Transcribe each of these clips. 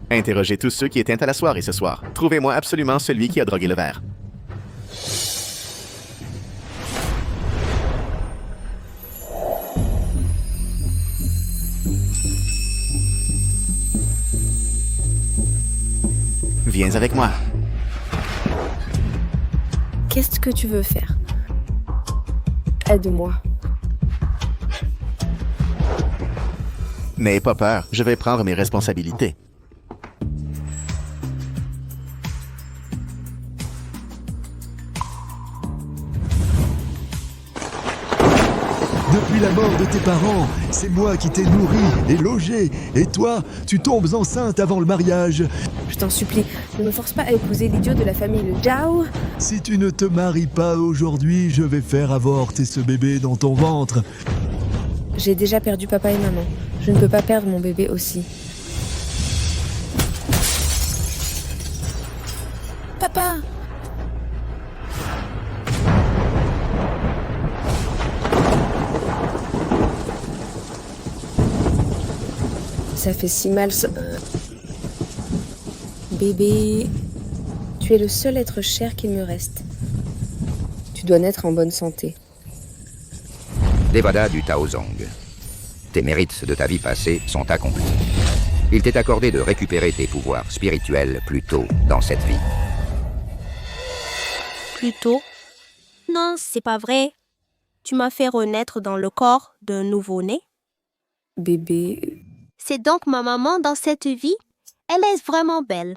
Interrogez tous ceux qui étaient à la soirée ce soir. Trouvez-moi absolument celui qui a drogué le verre. Viens avec moi. Qu'est-ce que tu veux faire? Aide-moi. N'aie pas peur, je vais prendre mes responsabilités. Depuis la mort de tes parents, c'est moi qui t'ai nourri et logé. Et toi, tu tombes enceinte avant le mariage. Je t'en supplie, ne me force pas à épouser l'idiot de la famille Le Zhao. Si tu ne te maries pas aujourd'hui, je vais faire avorter ce bébé dans ton ventre. J'ai déjà perdu papa et maman. Je ne peux pas perdre mon bébé aussi. Papa! Ça fait si mal, ça... Bébé, tu es le seul être cher qu'il me reste. Tu dois naître en bonne santé. Devada du Taozong. Tes mérites de ta vie passée sont accomplis. Il t'est accordé de récupérer tes pouvoirs spirituels plus tôt dans cette vie. Plus tôt? Non, c'est pas vrai. Tu m'as fait renaître dans le corps d'un nouveau-né. Bébé... C'est donc ma maman dans cette vie? Elle est vraiment belle.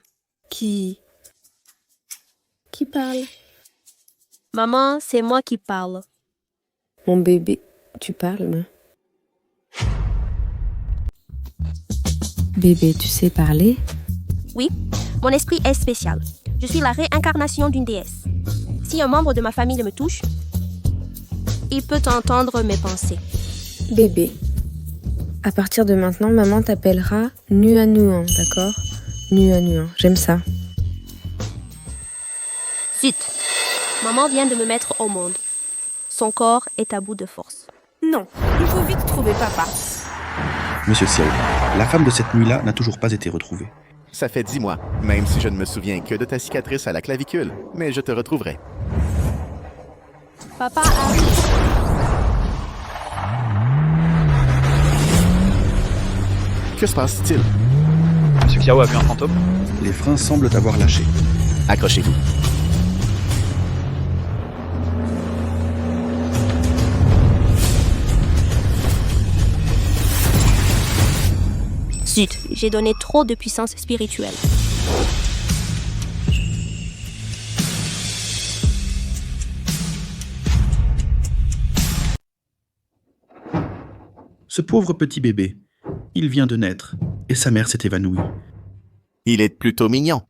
Qui parle? Maman, c'est moi qui parle. Mon bébé, tu parles, moi. Bébé, tu sais parler? Oui, mon esprit est spécial. Je suis la réincarnation d'une déesse. Si un membre de ma famille me touche, il peut entendre mes pensées. Bébé, à partir de maintenant, maman t'appellera Nuanuan, d'accord? Nuanuan, j'aime ça. Zut! Maman vient de me mettre au monde. Son corps est à bout de force. Non, il faut vite trouver papa. Monsieur Xiao, la femme de cette nuit-là n'a toujours pas été retrouvée. Ça fait 10 mois, même si je ne me souviens que de ta cicatrice à la clavicule, mais je te retrouverai. Papa arrive. Que se passe-t-il? Monsieur Xiao a vu un fantôme? Les freins semblent avoir lâché. Accrochez-vous. Zut, j'ai donné trop de puissance spirituelle. Ce pauvre petit bébé, il vient de naître et sa mère s'est évanouie. Il est plutôt mignon.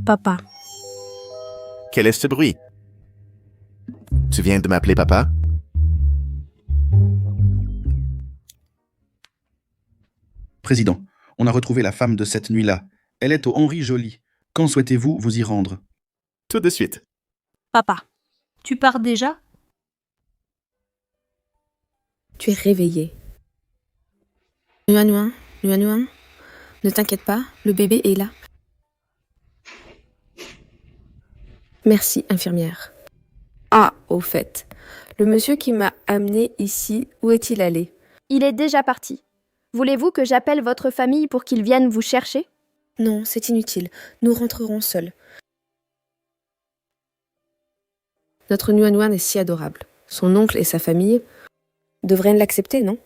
Papa. Quel est ce bruit? Tu viens de m'appeler papa? Président, on a retrouvé la femme de cette nuit-là. Elle est au Henri Joly. Quand souhaitez-vous vous y rendre? Tout de suite. Papa. Tu pars déjà? Tu es réveillé. Nuanuan, Nuanuan, ne t'inquiète pas, le bébé est là. Merci, infirmière. Ah, au fait, le monsieur qui m'a amené ici, où est-il allé? Il est déjà parti. Voulez-vous que j'appelle votre famille pour qu'ils viennent vous chercher? Non, c'est inutile. Nous rentrerons seuls. Notre Nuanuan est si adorable. Son oncle et sa famille devraient l'accepter, non?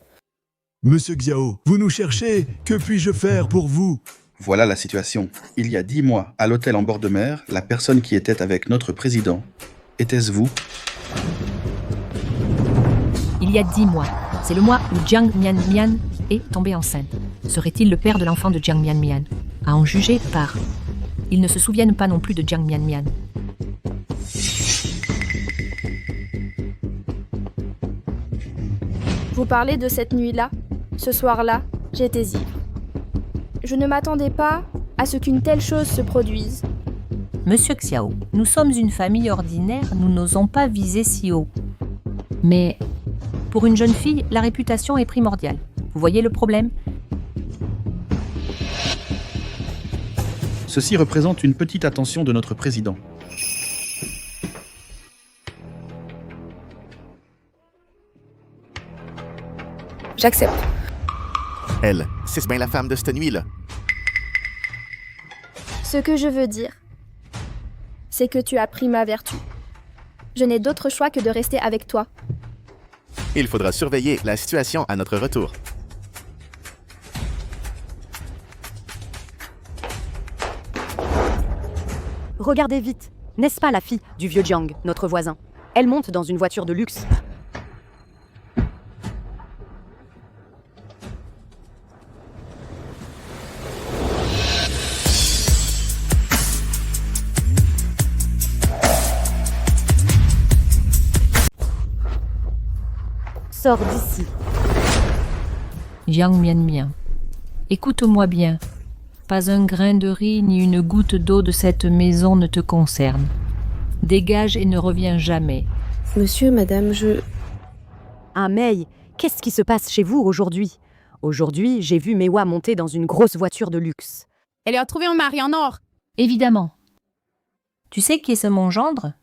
Monsieur Xiao, vous nous cherchez? Que puis-je faire pour vous? Voilà la situation. Il y a 10 mois, à l'hôtel en bord de mer, la personne qui était avec notre président. Était-ce vous? Il y a 10 mois. C'est le mois où Jiang Mianmian est tombée enceinte. Serait-il le père de l'enfant de Jiang Mianmian? À en juger par... Ils ne se souviennent pas non plus de Jiang Mianmian. Vous parlez de cette nuit-là? Ce soir-là, j'étais ivre. Je ne m'attendais pas à ce qu'une telle chose se produise. Monsieur Xiao, nous sommes une famille ordinaire, nous n'osons pas viser si haut. Mais pour une jeune fille, la réputation est primordiale. Vous voyez le problème? Ceci représente une petite attention de notre président. J'accepte. Elle, c'est bien la femme de cette nuit-là. Ce que je veux dire, c'est que tu as pris ma vertu. Je n'ai d'autre choix que de rester avec toi. Il faudra surveiller la situation à notre retour. Regardez vite. N'est-ce pas la fille du vieux Jiang, notre voisin? Elle monte dans une voiture de luxe. Sors d'ici. Jiang Mian. Écoute-moi bien. Pas un grain de riz ni une goutte d'eau de cette maison ne te concerne. Dégage et ne reviens jamais. Monsieur, madame, Ah Mei, qu'est-ce qui se passe chez vous aujourd'hui? Aujourd'hui, j'ai vu Mewa monter dans une grosse voiture de luxe. Elle a trouvé un mari en or. Évidemment. Tu sais qui est ce mon gendre,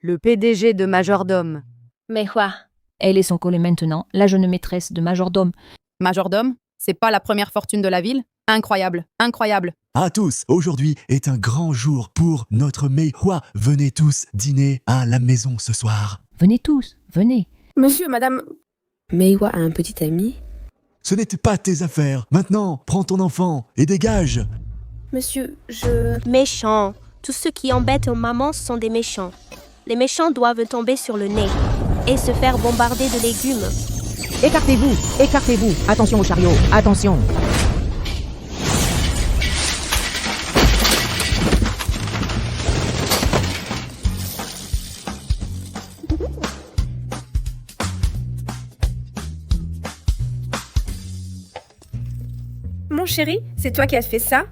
Le PDG de Majordome. Mais quoi? Elle est son collègue maintenant, la jeune maîtresse de majordome. Majordome, c'est pas la première fortune de la ville? Incroyable, incroyable. À tous, aujourd'hui est un grand jour pour notre Mei Hua. Venez tous dîner à la maison ce soir. Venez tous, venez. Monsieur, madame... Meiwa a un petit ami. Ce n'était pas tes affaires. Maintenant, prends ton enfant et dégage. Monsieur, Méchants. Tous ceux qui embêtent maman sont des méchants. Les méchants doivent tomber sur le nez et se faire bombarder de légumes. Écartez-vous, écartez-vous. Attention au chariot, attention. Mon chéri, c'est toi qui as fait ça?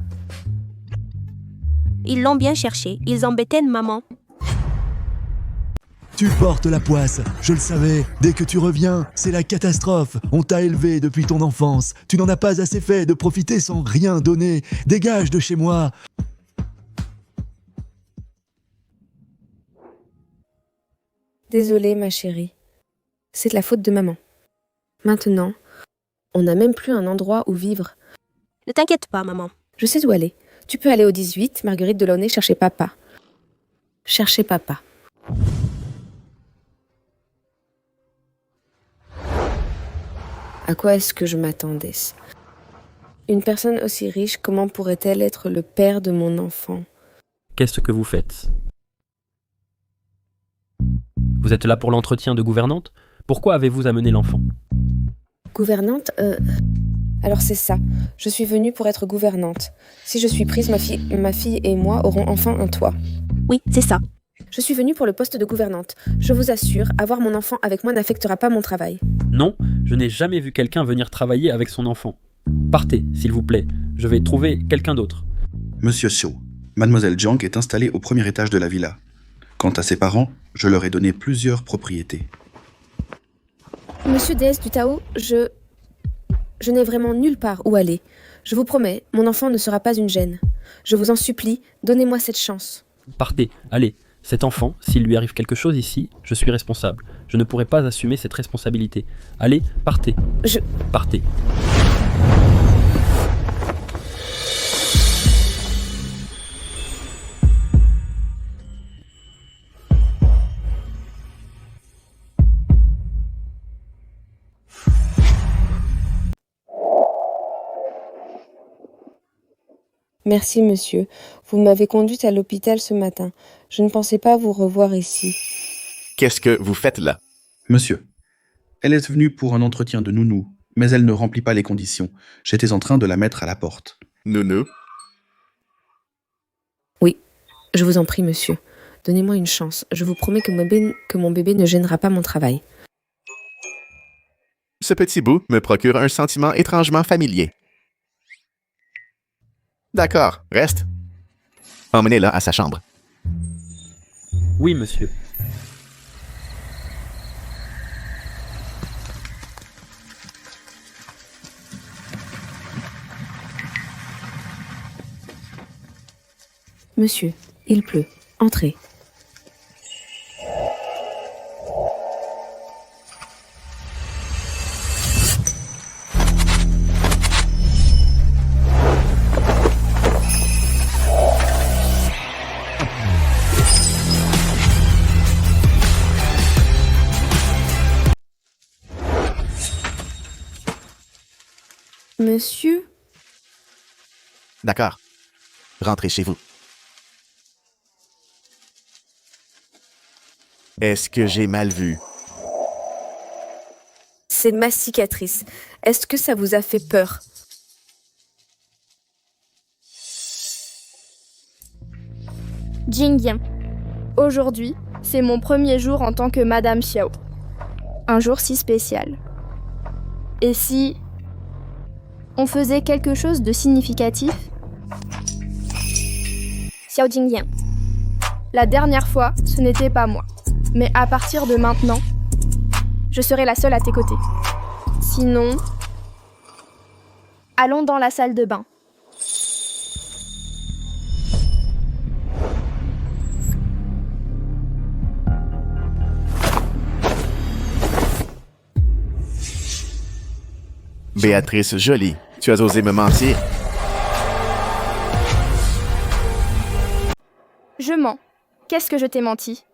Ils l'ont bien cherché. Ils embêtaient maman. Tu portes la poisse, je le savais. Dès que tu reviens, c'est la catastrophe. On t'a élevé depuis ton enfance. Tu n'en as pas assez fait de profiter sans rien donner. Dégage de chez moi. Désolée, ma chérie. C'est de la faute de maman. Maintenant, on n'a même plus un endroit où vivre. Ne t'inquiète pas, maman. Je sais où aller. Tu peux aller au 18, Marguerite Delaunay, chercher papa. Chercher papa. À quoi est-ce que je m'attendais? Une personne aussi riche, comment pourrait-elle être le père de mon enfant? Qu'est-ce que vous faites? Vous êtes là pour l'entretien de gouvernante? Pourquoi avez-vous amené l'enfant? Gouvernante Alors c'est ça. Je suis venue pour être gouvernante. Si je suis prise, ma fille et moi aurons enfin un toit. Oui, c'est ça. Je suis venue pour le poste de gouvernante. Je vous assure, avoir mon enfant avec moi n'affectera pas mon travail. Non, je n'ai jamais vu quelqu'un venir travailler avec son enfant. Partez, s'il vous plaît. Je vais trouver quelqu'un d'autre. Monsieur Xiu, Mademoiselle Jiang est installée au premier étage de la villa. Quant à ses parents, je leur ai donné plusieurs propriétés. Monsieur déesse du Tao, je n'ai vraiment nulle part où aller. Je vous promets, mon enfant ne sera pas une gêne. Je vous en supplie, donnez-moi cette chance. Partez, allez. Cet enfant, s'il lui arrive quelque chose ici, je suis responsable. Je ne pourrai pas assumer cette responsabilité. Allez, partez. Partez. Merci, monsieur. Vous m'avez conduite à l'hôpital ce matin. Je ne pensais pas vous revoir ici. Qu'est-ce que vous faites là? Monsieur, elle est venue pour un entretien de nounou, mais elle ne remplit pas les conditions. J'étais en train de la mettre à la porte. Nounou? Oui, je vous en prie, monsieur. Donnez-moi une chance. Je vous promets que mon bébé ne gênera pas mon travail. Ce petit bout me procure un sentiment étrangement familier. D'accord, reste. Emmenez-la à sa chambre. Oui, monsieur. Monsieur, il pleut. Entrez. Monsieur? D'accord. Rentrez chez vous. Est-ce que j'ai mal vu? C'est ma cicatrice. Est-ce que ça vous a fait peur? Jingyan. Aujourd'hui, c'est mon premier jour en tant que Madame Xiao. Un jour si spécial. Et si on faisait quelque chose de significatif? Xiao Jingyan. La dernière fois, ce n'était pas moi. Mais à partir de maintenant, je serai la seule à tes côtés. Sinon, allons dans la salle de bain. Béatrice Jolie, tu as osé me mentir. Je mens. Qu'est-ce que je t'ai menti?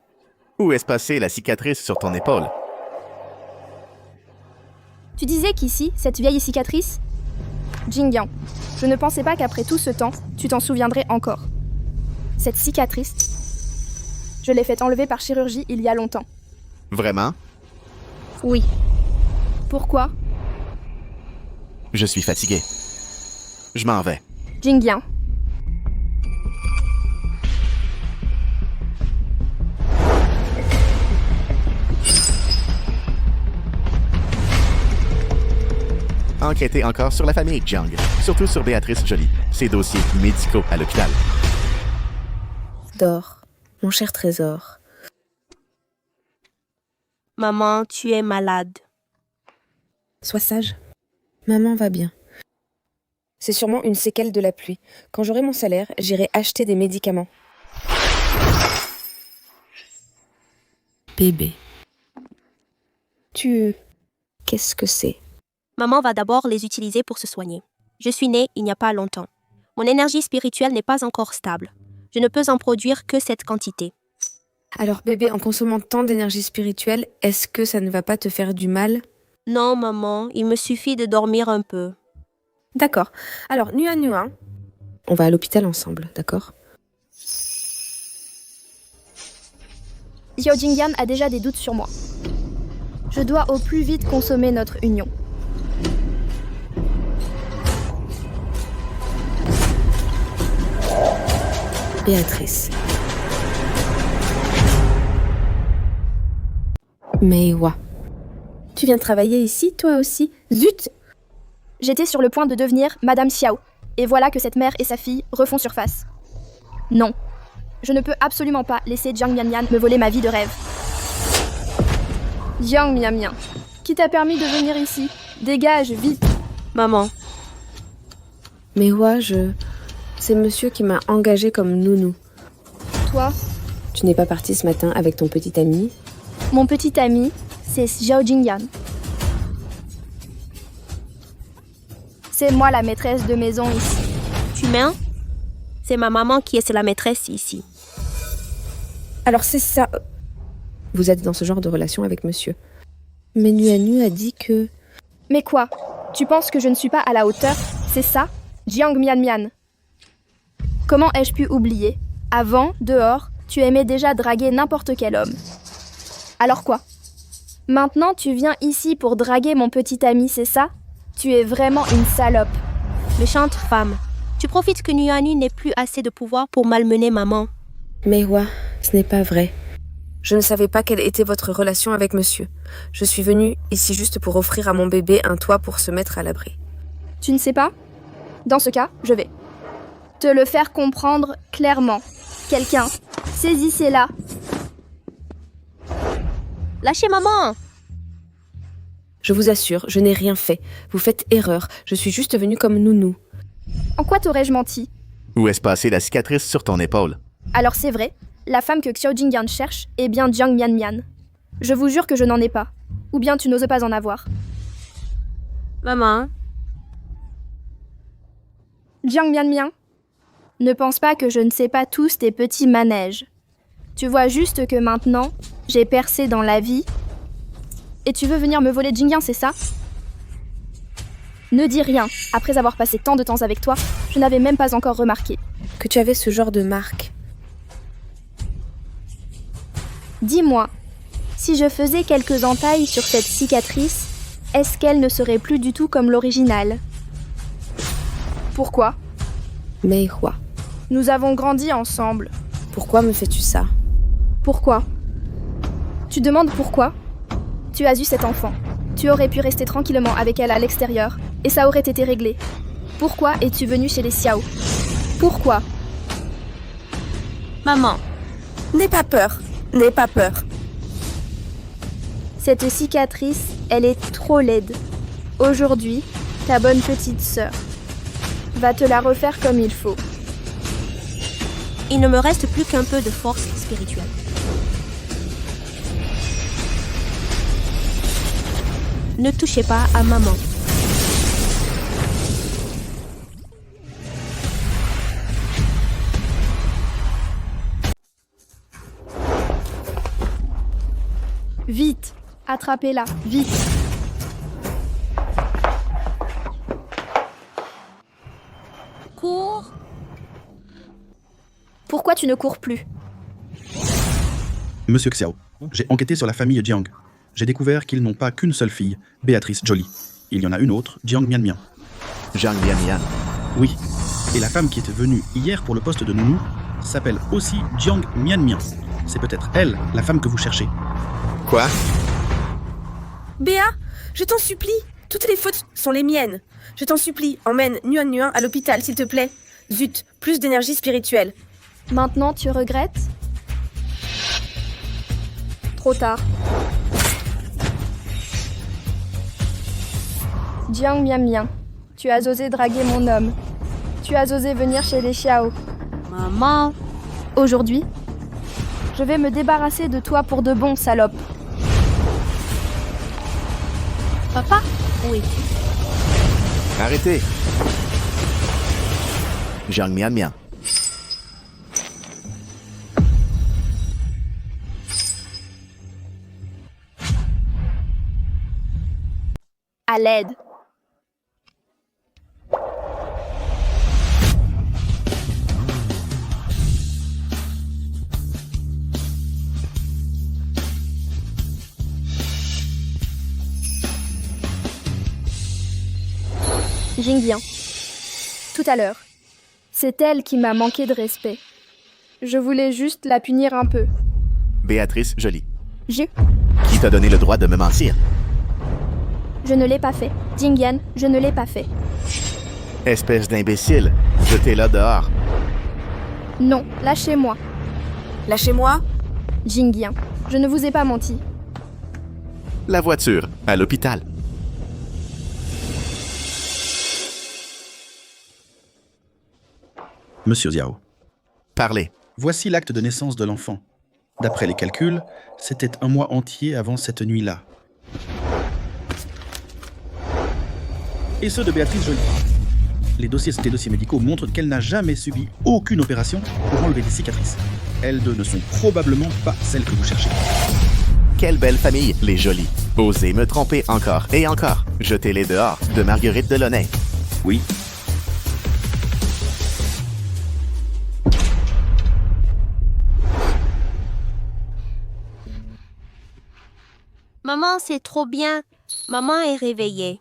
Où est-ce passée la cicatrice sur ton épaule? Tu disais qu'ici, cette vieille cicatrice? Jingyan, je ne pensais pas qu'après tout ce temps, tu t'en souviendrais encore. Cette cicatrice, je l'ai fait enlever par chirurgie il y a longtemps. Vraiment? Oui. Pourquoi? Je suis fatigué. Je m'en vais. Jingyan. Enquêtez encore sur la famille Jiang, surtout sur Béatrice Jolie, ses dossiers médicaux à l'hôpital. Dors, mon cher trésor. Maman, tu es malade. Sois sage. Maman va bien. C'est sûrement une séquelle de la pluie. Quand j'aurai mon salaire, j'irai acheter des médicaments. Bébé. Qu'est-ce que c'est? Maman va d'abord les utiliser pour se soigner. Je suis née il n'y a pas longtemps. Mon énergie spirituelle n'est pas encore stable. Je ne peux en produire que cette quantité. Alors bébé, en consommant tant d'énergie spirituelle, est-ce que ça ne va pas te faire du mal? Non, maman, il me suffit de dormir un peu. D'accord. Alors, nuit à nuit, hein? On va à l'hôpital ensemble, d'accord? Xiao Jingyan a déjà des doutes sur moi. Je dois au plus vite consommer notre union. Béatrice. Meiwa. Tu viens travailler ici, toi aussi? Zut! J'étais sur le point de devenir Madame Xiao, et voilà que cette mère et sa fille refont surface. Non, je ne peux absolument pas laisser Jiang Mianmian me voler ma vie de rêve. Jiang Mianmian, qui t'a permis de venir ici? Dégage, vite! Maman. Meiwa, c'est monsieur qui m'a engagée comme nounou. Toi? Tu n'es pas partie ce matin avec ton petit ami? Mon petit ami, c'est Xiao Jingyan. C'est moi la maîtresse de maison ici. Tu mens? C'est ma maman qui est la maîtresse ici. Alors c'est ça. Vous êtes dans ce genre de relation avec monsieur. Mais Nuanu a dit que... Mais quoi? Tu penses que je ne suis pas à la hauteur? C'est ça? Jiang Mianmian. Comment ai-je pu oublier? Avant, dehors, tu aimais déjà draguer n'importe quel homme. Alors quoi? Maintenant, tu viens ici pour draguer mon petit ami, c'est ça? Tu es vraiment une salope. Méchante femme. Tu profites que Nuanu n'ait plus assez de pouvoir pour malmener maman. Meiwa, ce n'est pas vrai. Je ne savais pas quelle était votre relation avec monsieur. Je suis venue ici juste pour offrir à mon bébé un toit pour se mettre à l'abri. Tu ne sais pas? Dans ce cas, je vais te le faire comprendre clairement. Quelqu'un, saisissez-la. Lâchez maman! Je vous assure, je n'ai rien fait. Vous faites erreur. Je suis juste venue comme nounou. En quoi t'aurais-je menti? Où est-ce passée la cicatrice sur ton épaule? Alors c'est vrai, la femme que Xiao Jingyan cherche est bien Jiang Mianmian. Je vous jure que je n'en ai pas. Ou bien tu n'oses pas en avoir. Maman, Jiang Mianmian, ne pense pas que je ne sais pas tous tes petits manèges. Tu vois juste que maintenant, j'ai percé dans la vie. Et tu veux venir me voler Jingyan, c'est ça? Ne dis rien. Après avoir passé tant de temps avec toi, je n'avais même pas encore remarqué. Que tu avais ce genre de marque. Dis-moi, si je faisais quelques entailles sur cette cicatrice, est-ce qu'elle ne serait plus du tout comme l'original? Pourquoi? Mais quoi? Nous avons grandi ensemble. Pourquoi me fais-tu ça? Pourquoi? Tu demandes pourquoi? Tu as eu cet enfant. Tu aurais pu rester tranquillement avec elle à l'extérieur, et ça aurait été réglé. Pourquoi es-tu venu chez les Xiao? Pourquoi? maman, N'aie pas peur. N'aie pas peur. Cette cicatrice, elle est trop laide. Aujourd'hui, ta bonne petite sœur va te la refaire comme il faut. il ne me reste plus qu'un peu de force spirituelle. Ne touchez pas à maman. Vite, attrapez-la, vite. Cours. Pourquoi tu ne cours plus? Monsieur Xiao, j'ai enquêté sur la famille Jiang. J'ai découvert qu'ils n'ont pas qu'une seule fille, Béatrice Jolie. Il y en a une autre, Jiang Mianmian. Jiang Mianmian. Oui. Et la femme qui était venue hier pour le poste de nounou s'appelle aussi Jiang Mianmian. C'est peut-être elle, la femme que vous cherchez. Quoi? Béa, je t'en supplie. Toutes les fautes sont les miennes. Je t'en supplie, emmène Nuan Nuan à l'hôpital, s'il te plaît. Zut, plus d'énergie spirituelle. Maintenant, tu regrettes? Trop tard. Jiang Mianmian, tu as osé draguer mon homme. Tu as osé venir chez les Xiao. Maman. Aujourd'hui, je vais me débarrasser de toi pour de bon, salope. Papa, où es-tu? Arrêtez. Jiang Mianmian. À l'aide. Jingyan. Tout à l'heure. C'est elle qui m'a manqué de respect. Je voulais juste la punir un peu. Béatrice Jolie. Je Qui t'a donné le droit de me mentir? Je ne l'ai pas fait. Jingyan, je ne l'ai pas fait. Espèce d'imbécile. Jetez-la dehors. Non, lâchez-moi. Lâchez-moi. Jingyan, je ne vous ai pas menti. La voiture, à l'hôpital. Monsieur Xiao, Parlez. voici l'acte de naissance de l'enfant. D'après les calculs, c'était un mois entier avant cette nuit-là. Et ceux de Béatrice Jolie. Les dossiers médicaux montrent qu'elle n'a jamais subi aucune opération pour enlever des cicatrices. Elles deux ne sont probablement pas celles que vous cherchez. Quelle belle famille, les Jolies. Osez me tromper encore et encore. Jetez-les dehors, de Marguerite Delaunay. Oui. Maman, c'est trop bien. Maman est réveillée.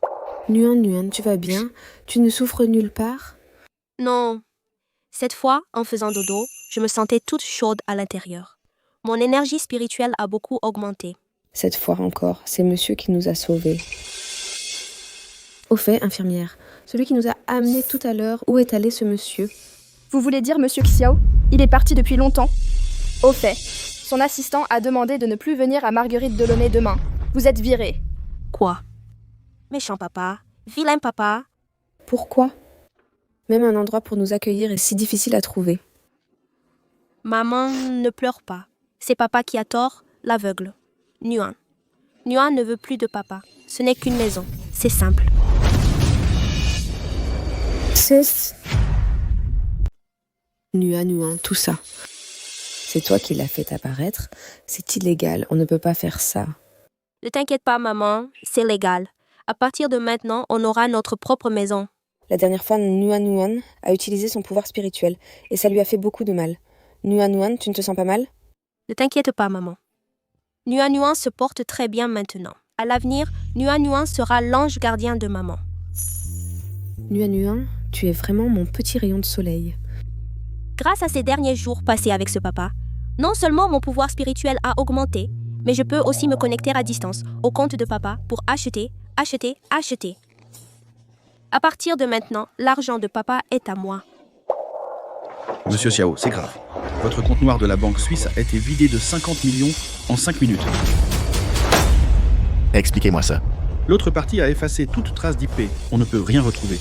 Nuan Nuan, tu vas bien? Tu ne souffres nulle part? Non. Cette fois, en faisant dodo, je me sentais toute chaude à l'intérieur. Mon énergie spirituelle a beaucoup augmenté. Cette fois encore, c'est monsieur qui nous a sauvés. Au fait, infirmière, celui qui nous a amenés tout à l'heure, où est allé ce monsieur? Vous voulez dire monsieur Xiao? Il est parti depuis longtemps. Au fait, son assistant a demandé de ne plus venir à Marguerite Delaunay demain. Vous êtes viré. Quoi? Méchant papa. Vilain papa. Pourquoi? Même un endroit pour nous accueillir est si difficile à trouver. Maman, ne pleure pas. C'est papa qui a tort, l'aveugle. Nuan. Nuan ne veut plus de papa. Ce n'est qu'une maison. C'est simple. Nuan, tout ça. C'est toi qui l'as fait apparaître. C'est illégal, on ne peut pas faire ça. Ne t'inquiète pas, maman, c'est légal. À partir de maintenant, on aura notre propre maison. La dernière fois, Nuan a utilisé son pouvoir spirituel et ça lui a fait beaucoup de mal. Nuan, tu ne te sens pas mal? Ne t'inquiète pas, maman. Nuan se porte très bien maintenant. À l'avenir, Nuan sera l'ange gardien de maman. Nuan, tu es vraiment mon petit rayon de soleil. Grâce à ces derniers jours passés avec ce papa, non seulement mon pouvoir spirituel a augmenté, mais je peux aussi me connecter à distance au compte de papa pour acheter. À partir de maintenant, l'argent de papa est à moi. Monsieur Xiao, c'est grave. Votre compte noir de la banque suisse a été vidé de 50 millions en 5 minutes. Expliquez-moi ça. L'autre partie a effacé toute trace d'IP. On ne peut rien retrouver.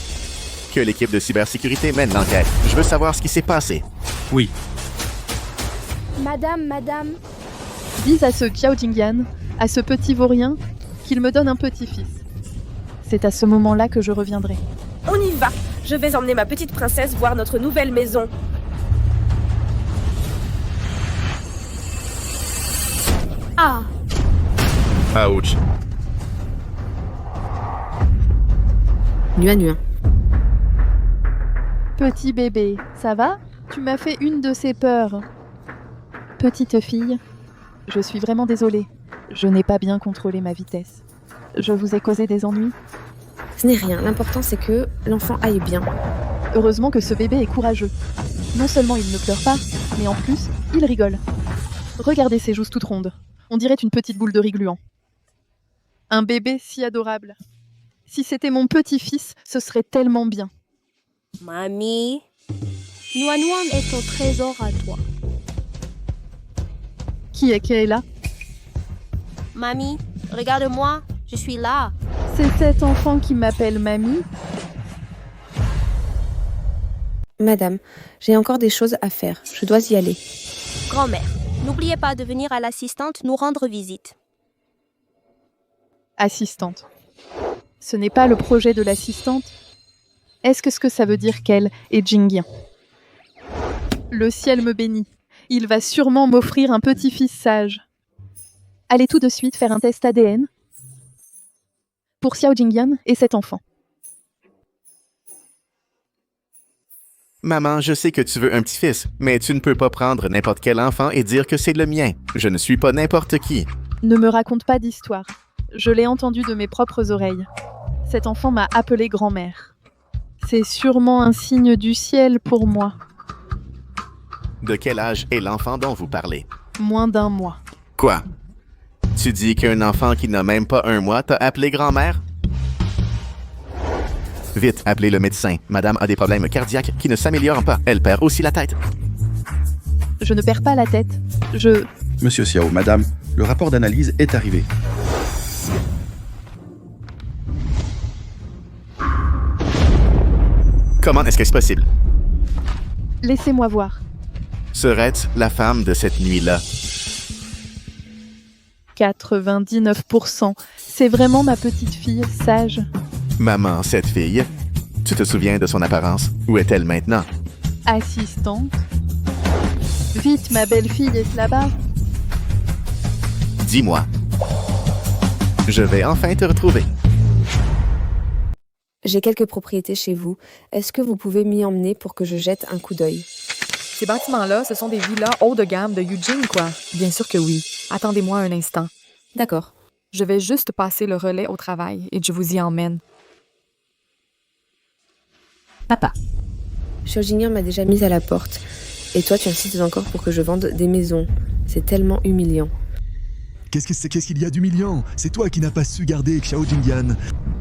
Que l'équipe de cybersécurité mène l'enquête. Je veux savoir ce qui s'est passé. Oui. Madame. Dis à ce Xiao Jingyan, à ce petit vaurien, qu'il me donne un petit-fils. C'est à ce moment-là que je reviendrai. On y va! Je vais emmener ma petite princesse voir notre nouvelle maison. Ah! Ouch. Nuan. Petit bébé, ça va? Tu m'as fait une de ces peurs. Petite fille, je suis vraiment désolée. Je n'ai pas bien contrôlé ma vitesse. Je vous ai causé des ennuis? Ce n'est rien, l'important c'est que l'enfant aille bien. Heureusement que ce bébé est courageux. Non seulement il ne pleure pas, mais en plus, il rigole. Regardez ses joues toutes rondes. On dirait une petite boule de riz gluant. Un bébé si adorable. Si c'était mon petit-fils, ce serait tellement bien. Mamie, Nuan est ton trésor à toi. Qui est là? Mamie, regarde-moi, je suis là. C'est cet enfant qui m'appelle mamie? Madame, j'ai encore des choses à faire. Je dois y aller. Grand-mère, n'oubliez pas de venir à l'assistante nous rendre visite. Assistante. Ce n'est pas le projet de l'assistante? Est-ce que ça veut dire qu'elle est Jingyan? Le ciel me bénit. Il va sûrement m'offrir un petit-fils sage. Allez tout de suite faire un test ADN pour Xiao Jingyan et cet enfant. Maman, je sais que tu veux un petit-fils, mais tu ne peux pas prendre n'importe quel enfant et dire que c'est le mien. Je ne suis pas n'importe qui. Ne me raconte pas d'histoire. Je l'ai entendu de mes propres oreilles. Cet enfant m'a appelée grand-mère. C'est sûrement un signe du ciel pour moi. De quel âge est l'enfant dont vous parlez? Moins d'1 mois. Quoi? Tu dis qu'un enfant qui n'a même pas 1 mois t'a appelé grand-mère? Vite, appelez le médecin. Madame a des problèmes cardiaques qui ne s'améliorent pas. Elle perd aussi la tête. Je ne perds pas la tête. Monsieur Xiao, madame, le rapport d'analyse est arrivé. Comment est-ce que c'est possible? Laissez-moi voir. Serait-ce la femme de cette nuit-là? 99%. C'est vraiment ma petite fille sage. Maman, cette fille, tu te souviens de son apparence? Où est-elle maintenant? Assistante. Vite, ma belle-fille est là-bas. Dis-moi. Je vais enfin te retrouver. J'ai quelques propriétés chez vous. Est-ce que vous pouvez m'y emmener pour que je jette un coup d'œil? Ces bâtiments-là, ce sont des villas haut de gamme de Eugene, quoi. Bien sûr que oui. Attendez-moi un instant. D'accord. Je vais juste passer le relais au travail et je vous y emmène. Papa. Xiao Jingyan m'a déjà mise à la porte. Et toi, tu insistes encore pour que je vende des maisons. C'est tellement humiliant. Qu'est-ce qu'il y a d'humiliant? C'est toi qui n'as pas su garder Xiao Jingyan.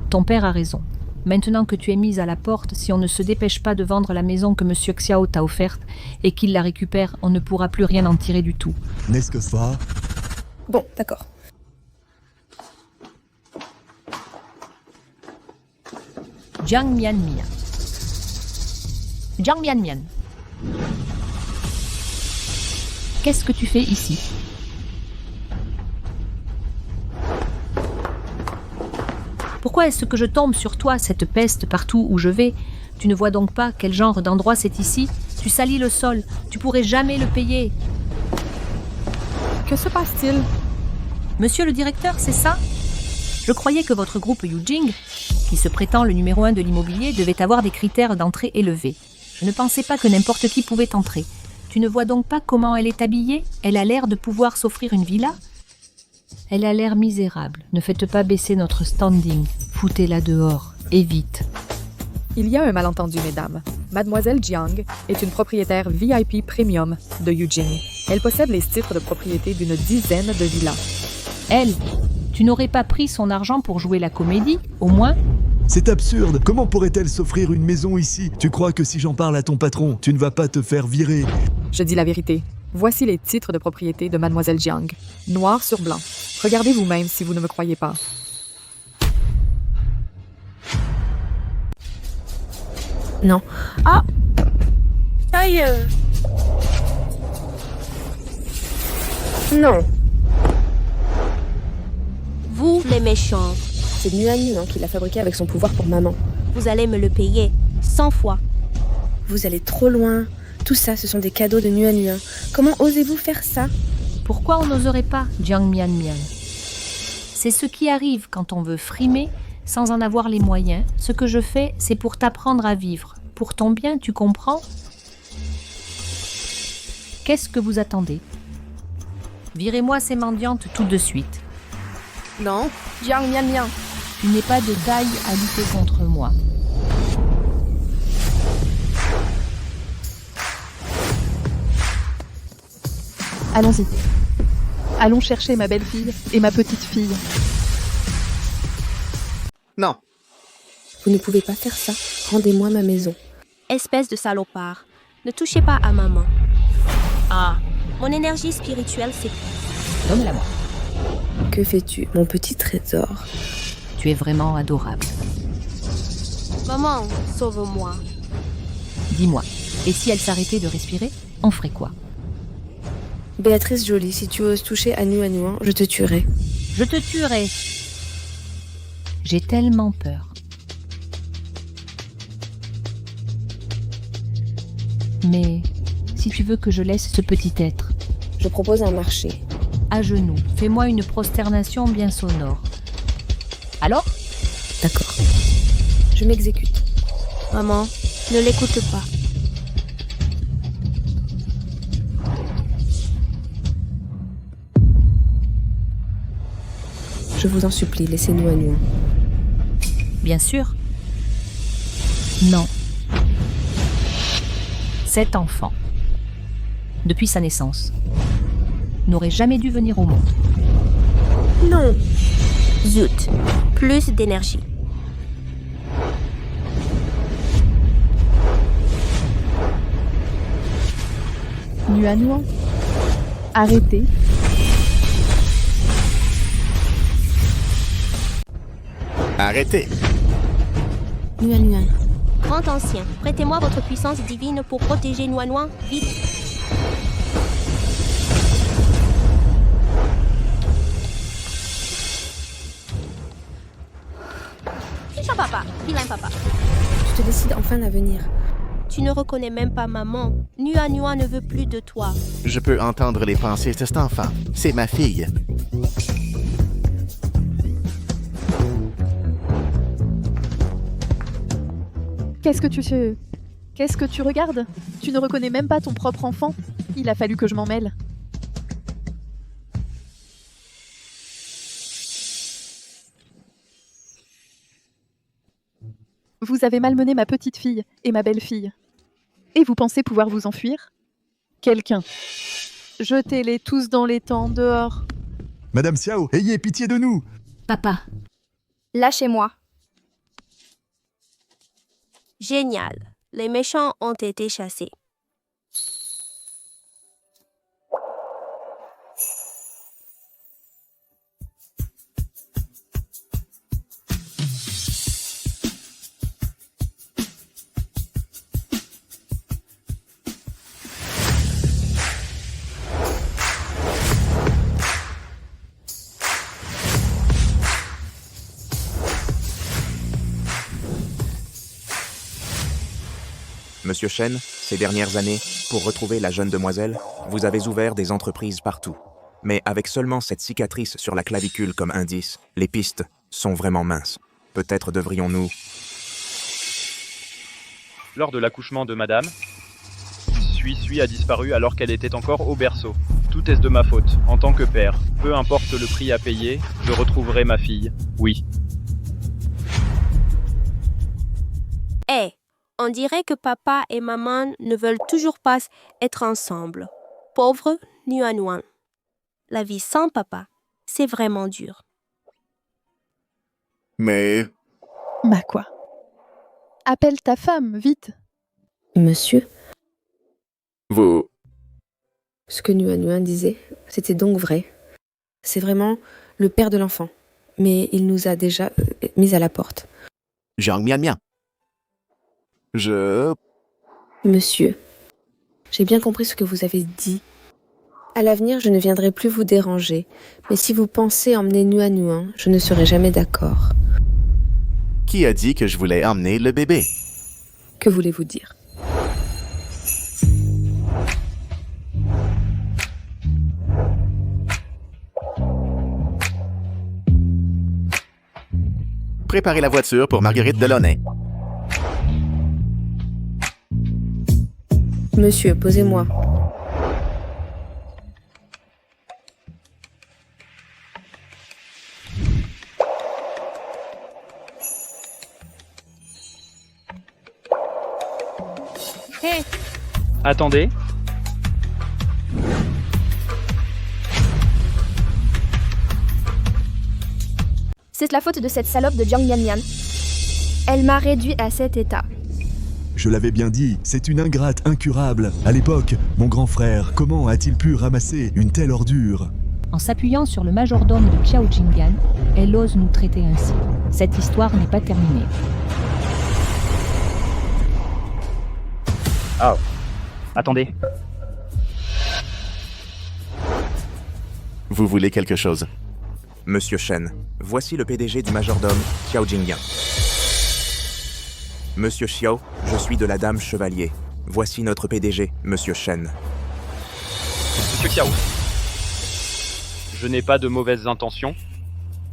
Ton père a raison. Maintenant que tu es mise à la porte, si on ne se dépêche pas de vendre la maison que Monsieur Xiao t'a offerte et qu'il la récupère, on ne pourra plus rien en tirer du tout. N'est-ce que ça? Bon, d'accord. Jiang Mian Mian. Jiang Mian Mian. Qu'est-ce que tu fais ici? Pourquoi est-ce que je tombe sur toi, cette peste, partout où je vais? Tu ne vois donc pas quel genre d'endroit c'est ici? Tu salis le sol, tu pourrais jamais le payer. Que se passe-t-il? Monsieur le directeur, c'est ça? Je croyais que votre groupe Yujing, qui se prétend le numéro 1 de l'immobilier, devait avoir des critères d'entrée élevés. Je ne pensais pas que n'importe qui pouvait entrer. Tu ne vois donc pas comment elle est habillée? Elle a l'air de pouvoir s'offrir une villa? Elle a l'air misérable. Ne faites pas baisser notre standing. Foutez-la dehors. Et vite. Il y a un malentendu, mesdames. Mademoiselle Jiang est une propriétaire VIP Premium de Yujing. Elle possède les titres de propriété d'une dizaine de villas. Elle, tu n'aurais pas pris son argent pour jouer la comédie, au moins? C'est absurde. Comment pourrait-elle s'offrir une maison ici? Tu crois que si j'en parle à ton patron, tu ne vas pas te faire virer? Je dis la vérité. Voici les titres de propriété de Mademoiselle Jiang. Noir sur blanc. Regardez vous-même si vous ne me croyez pas. Non. Ah! Aïe! Non. Vous, les méchants, C'est Nuan Yuan qui l'a fabriqué avec son pouvoir pour maman. vous allez me le payer 100 fois. Vous allez trop loin. Tout ça, ce sont des cadeaux de Nuan Yuan. Comment osez-vous faire ça? Pourquoi on n'oserait pas, Jiang Mian Mian? C'est ce qui arrive quand on veut frimer sans en avoir les moyens. Ce que je fais, c'est pour t'apprendre à vivre. Pour ton bien, tu comprends? Qu'est-ce que vous attendez? Virez-moi ces mendiantes tout de suite. Non. Jiang Mian Mian. Tu n'es pas de taille à lutter contre moi. Allons-y. Allons chercher ma belle-fille et ma petite-fille. Non. Vous ne pouvez pas faire ça. Rendez-moi ma maison. Espèce de salopard, ne touchez pas à maman. Ah, mon énergie spirituelle s'épuise. Donne-la moi. Que fais-tu, mon petit trésor? Tu es vraiment adorable. Maman, sauve-moi. Dis-moi, et si elle s'arrêtait de respirer, on ferait quoi? Béatrice Jolie, si tu oses toucher à Nuan Yuan, je te tuerai. Je te tuerai. J'ai tellement peur. Mais si tu veux que je laisse ce petit être, Je propose un marché. à genoux, fais-moi une prosternation bien sonore. Alors? D'accord. Je m'exécute. Maman, ne l'écoute pas. Je vous en supplie, laissez Nuan Yuan. Bien sûr. Non. Cet enfant, depuis sa naissance, n'aurait jamais dû venir au monde. Non. Zut, plus d'énergie. Nuan Yuan. Arrêtez. Arrêtez. Nuan Yuan. Grand ancien, prêtez-moi votre puissance divine pour protéger Nuan Yuan, vite. Méchant papa, vilain papa. Tu te décides enfin à venir. Tu ne reconnais même pas maman. Nuan Yuan ne veut plus de toi. Je peux entendre les pensées de cet enfant. C'est ma fille. Qu'est-ce que tu regardes? Tu ne reconnais même pas ton propre enfant? Il a fallu que je m'en mêle. Vous avez malmené ma petite fille et ma belle-fille. Et vous pensez pouvoir vous enfuir? Quelqu'un. Jetez-les tous dans l'étang, dehors. Madame Xiao, ayez pitié de nous! Papa, Lâchez-moi. Génial. Les méchants ont été chassés. Monsieur Shen, ces dernières années, pour retrouver la jeune demoiselle, vous avez ouvert des entreprises partout. Mais avec seulement cette cicatrice sur la clavicule comme indice, les pistes sont vraiment minces. Peut-être devrions-nous... Lors de l'accouchement de madame, Sui a disparu alors qu'elle était encore au berceau. Tout est de ma faute, en tant que père. Peu importe le prix à payer, je retrouverai ma fille. Oui. Eh, on dirait que papa et maman ne veulent toujours pas être ensemble. Pauvre Nuanuan. La vie sans papa, c'est vraiment dur. Mais... Bah quoi? Appelle ta femme, vite. Monsieur, Vous... ce que Nuanuan disait, c'était donc vrai. C'est vraiment le père de l'enfant. Mais il nous a déjà mis à la porte. Jiang Mian. Monsieur, j'ai bien compris ce que vous avez dit. À l'avenir, je ne viendrai plus vous déranger. Mais si vous pensez emmener Nuanuan, je ne serai jamais d'accord. Qui a dit que je voulais emmener le bébé? Que voulez-vous dire? Préparez la voiture pour Marguerite Delaunay. Monsieur, posez-moi. Hé, Attendez. C'est la faute de cette salope de Jiang Mian. Elle m'a réduit à cet état. Je l'avais bien dit, c'est une ingrate incurable. À l'époque, mon grand frère, comment a-t-il pu ramasser une telle ordure? En s'appuyant sur le majordome de Xiao Jingyan, elle ose nous traiter ainsi. Cette histoire n'est pas terminée. Ah. Attendez. Vous voulez quelque chose? Monsieur Shen, voici le PDG du majordome, Xiao Jingyan. Monsieur Xiao, je suis de la Dame Chevalier. Voici notre PDG, Monsieur Shen. Monsieur Xiao. Je n'ai pas de mauvaises intentions.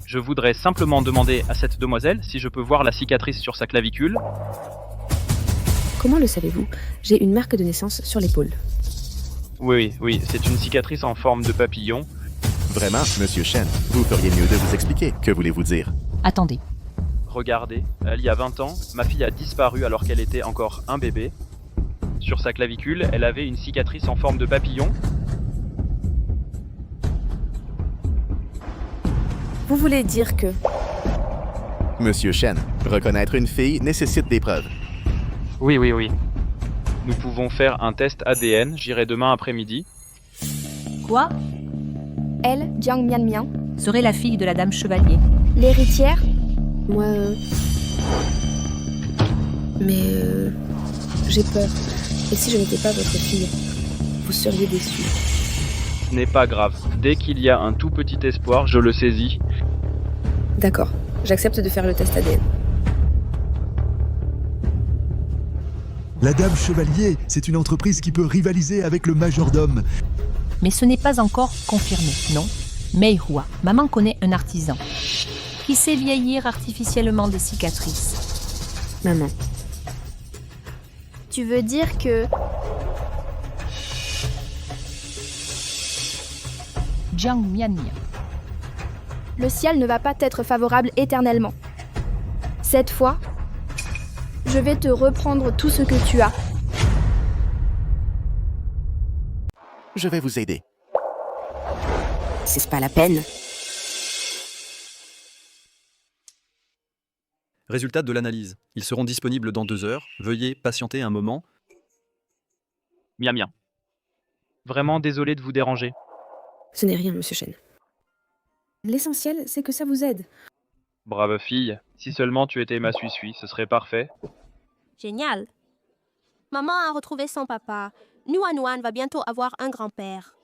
Je voudrais simplement demander à cette demoiselle si je peux voir la cicatrice sur sa clavicule. Comment le savez-vous? J'ai une marque de naissance sur l'épaule. Oui, c'est une cicatrice en forme de papillon. Vraiment, Monsieur Shen, vous feriez mieux de vous expliquer. Que voulez-vous dire? Attendez. Regardez, il y a 20 ans, ma fille a disparu alors qu'elle était encore un bébé. Sur sa clavicule, elle avait une cicatrice en forme de papillon. Vous voulez dire que... Monsieur Shen, reconnaître une fille nécessite des preuves. Oui. Nous pouvons faire un test ADN, j'irai demain après-midi. Quoi? Elle, Jiang Mian, Serait la fille de la Dame Chevalier. l'héritière? Moi... Mais... j'ai peur. Et si je n'étais pas votre fille? Vous seriez déçus. Ce n'est pas grave. Dès qu'il y a un tout petit espoir, je le saisis. D'accord. J'accepte de faire le test ADN. La Dame Chevalier, c'est une entreprise qui peut rivaliser avec le majordome. Mais ce n'est pas encore confirmé, non? Mei Hua, maman connaît un artisan qui sait vieillir artificiellement des cicatrices. Maman. Tu veux dire que... Jiang Mian. Le ciel ne va pas t'être favorable éternellement. Cette fois, je vais te reprendre tout ce que tu as. Je vais vous aider. C'est pas la peine. Résultat de l'analyse. Ils seront disponibles dans 2 heures. Veuillez patienter un moment. Bien. Vraiment désolé de vous déranger. Ce n'est rien, Monsieur Shen. L'essentiel, c'est que ça vous aide. Brave fille. Si seulement tu étais ma Sui, ce serait parfait. génial. Maman a retrouvé son papa. Nuanuan va bientôt avoir un grand-père.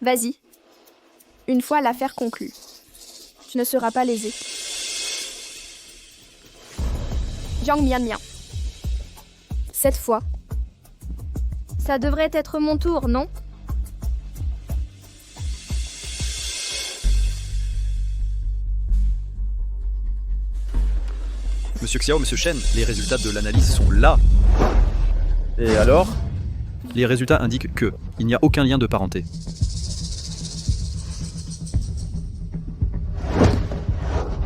Vas-y, Une fois l'affaire conclue, tu ne seras pas lésé. Jiang Mian. Cette fois, ça devrait être mon tour, non? Monsieur Xiao, Monsieur Shen, les résultats de l'analyse sont là. Et alors? Les résultats indiquent que il n'y a aucun lien de parenté.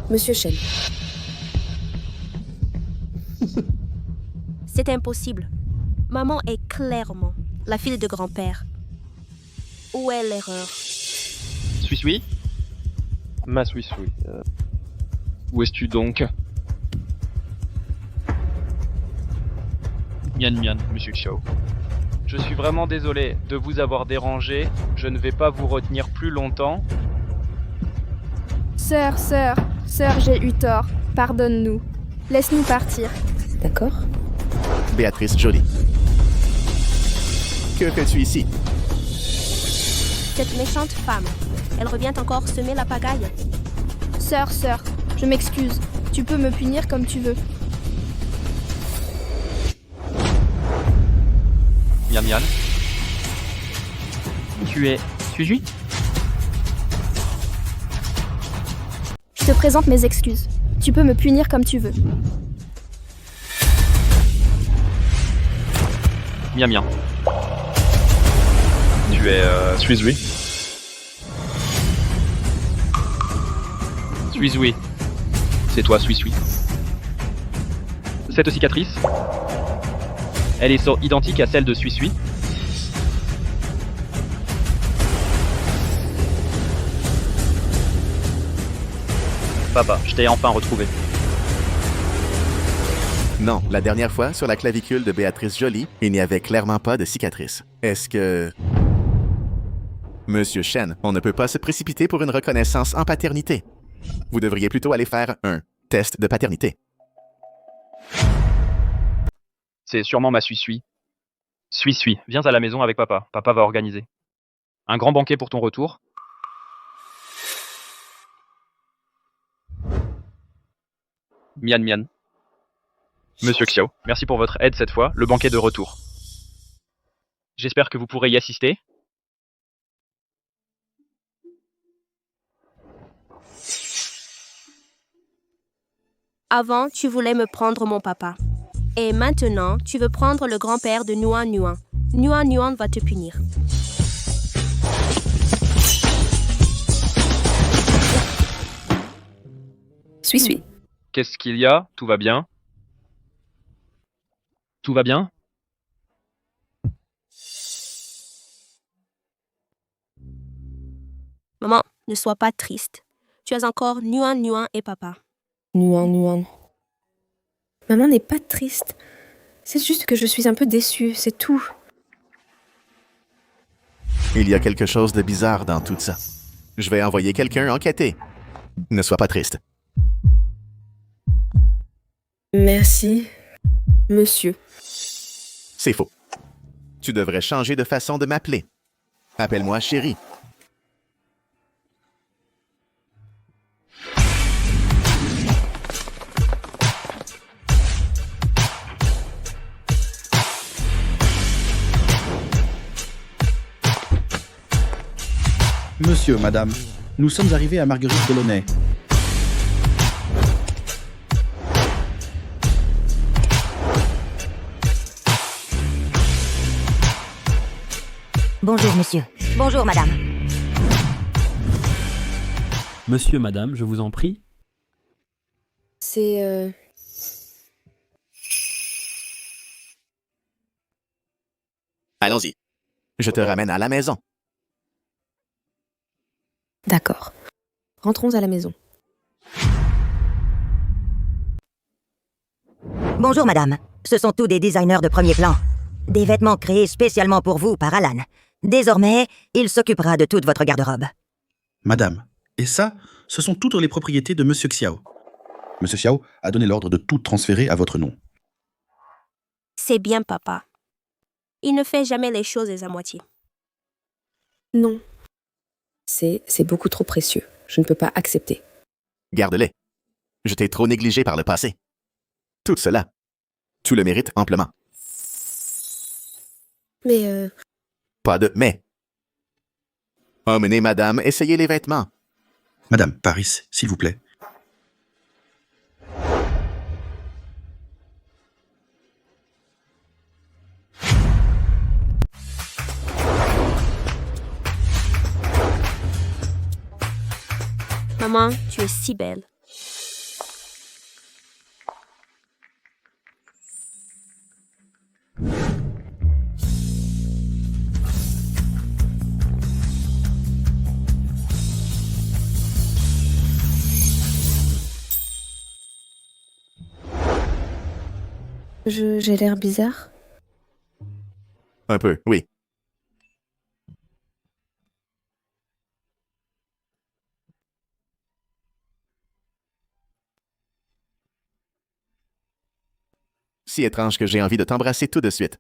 Monsieur Shen. C'est impossible. Maman est clairement la fille de grand-père. Où est l'erreur? Suis. Ma suis. Où es-tu donc? Mian, Monsieur Xiao. Je suis vraiment désolé de vous avoir dérangé. Je ne vais pas vous retenir plus longtemps. Sœur, j'ai eu tort. Pardonne-nous. Laisse-nous partir. D'accord. Béatrice Joly. Que fais-tu ici? Cette méchante femme, elle revient encore semer la pagaille. Sœur, je m'excuse. Tu peux me punir comme tu veux. Mian. Tu es Suji? Je te présente mes excuses. Tu peux me punir comme tu veux. Mian. Tu es Suizui? Suizui. C'est toi, Suizui. Cette cicatrice, elle est identique à celle de Suizui. Papa, je t'ai enfin retrouvé. Non, la dernière fois, sur la clavicule de Béatrice Joly, il n'y avait clairement pas de cicatrice. Est-ce que... Monsieur Shen, on ne peut pas se précipiter pour une reconnaissance en paternité. Vous devriez plutôt aller faire un test de paternité. C'est sûrement ma Suizui. Suizui, viens à la maison avec papa. Papa va organiser un grand banquet pour ton retour. Mian. Monsieur Xiao, merci pour votre aide cette fois, le banquet de retour. J'espère que vous pourrez y assister. Avant, tu voulais me prendre mon papa. Et maintenant, tu veux prendre le grand-père de Nuan. Nuan va te punir. Suis. Qu'est-ce qu'il y a? Tout va bien? Tout va bien? Maman, ne sois pas triste. Tu as encore Nuan et papa. Nuan. Maman n'est pas triste. C'est juste que je suis un peu déçue, c'est tout. Il y a quelque chose de bizarre dans tout ça. Je vais envoyer quelqu'un enquêter. Ne sois pas triste. Merci, monsieur. C'est faux. Tu devrais changer de façon de m'appeler. Appelle-moi chérie. Monsieur, madame, nous sommes arrivés à Marguerite Delaunay. Bonjour, monsieur. Bonjour, madame. Monsieur, madame, je vous en prie. C'est... Allons-y. Je te ramène à la maison. D'accord. Rentrons à la maison. Bonjour, madame. Ce sont tous des designers de premier plan. Des vêtements créés spécialement pour vous par Alan. Désormais, il s'occupera de toute votre garde-robe. Madame, et ça, ce sont toutes les propriétés de Monsieur Xiao. Monsieur Xiao a donné l'ordre de tout transférer à votre nom. C'est bien, papa. Il ne fait jamais les choses à moitié. Non. C'est beaucoup trop précieux. Je ne peux pas accepter. Garde-les. Je t'ai trop négligé par le passé. Tout cela. Tu le mérites amplement. Mais Pas de mais. Emmenez madame, essayez les vêtements. Madame, Paris, s'il vous plaît. Maman, tu es si belle. j'ai l'air bizarre. Un peu, oui. Si étrange que j'ai envie de t'embrasser tout de suite.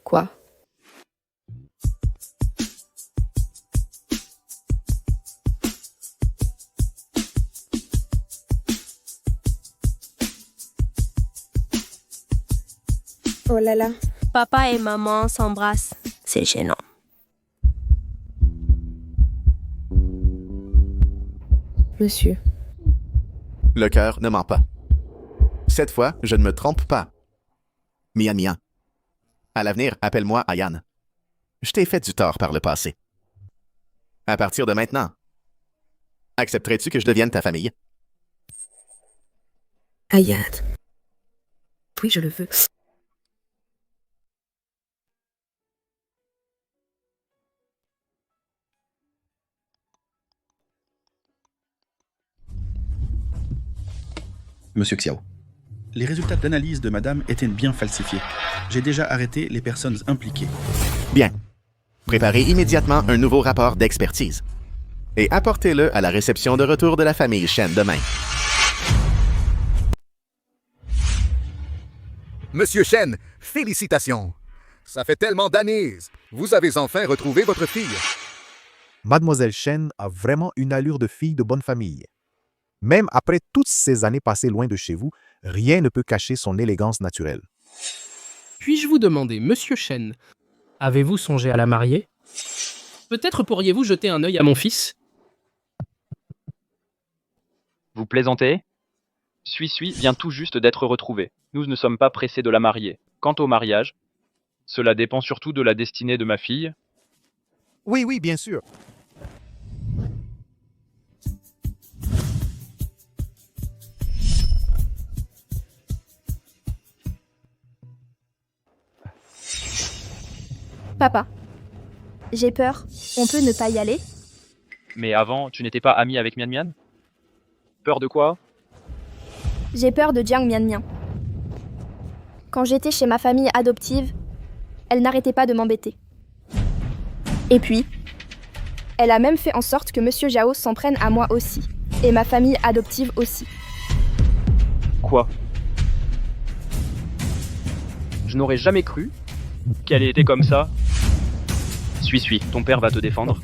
Quoi? Oh là là. Papa et maman s'embrassent. C'est gênant. Monsieur. Le cœur ne ment pas. Cette fois, je ne me trompe pas. Mian Mian. À l'avenir, appelle-moi Ayan. Je t'ai fait du tort par le passé. À partir de maintenant, accepterais-tu que je devienne ta famille? Ayan. Oui, je le veux. Monsieur Xiao. Les résultats d'analyse de madame étaient bien falsifiés. J'ai déjà arrêté les personnes impliquées. Bien. Préparez immédiatement un nouveau rapport d'expertise. Et apportez-le à la réception de retour de la famille Shen demain. Monsieur Shen, félicitations. Ça fait tellement d'années. Vous avez enfin retrouvé votre fille. Mademoiselle Shen a vraiment une allure de fille de bonne famille. Même après toutes ces années passées loin de chez vous, rien ne peut cacher son élégance naturelle. Puis-je vous demander, monsieur Shen, avez-vous songé à la marier? Peut-être pourriez-vous jeter un œil à mon fils? Vous plaisantez? Sui vient tout juste d'être retrouvé. Nous ne sommes pas pressés de la marier. Quant au mariage, cela dépend surtout de la destinée de ma fille. Oui, bien sûr. Papa, j'ai peur. On peut ne pas y aller? Mais avant, tu n'étais pas ami avec Mian Mian? Peur de quoi? J'ai peur de Jiang Mian. Quand j'étais chez ma famille adoptive, elle n'arrêtait pas de m'embêter. Et puis, elle a même fait en sorte que Monsieur Zhao s'en prenne à moi aussi, et ma famille adoptive aussi. Quoi? Je n'aurais jamais cru qu'elle ait été comme ça. Suis, ton père va te défendre.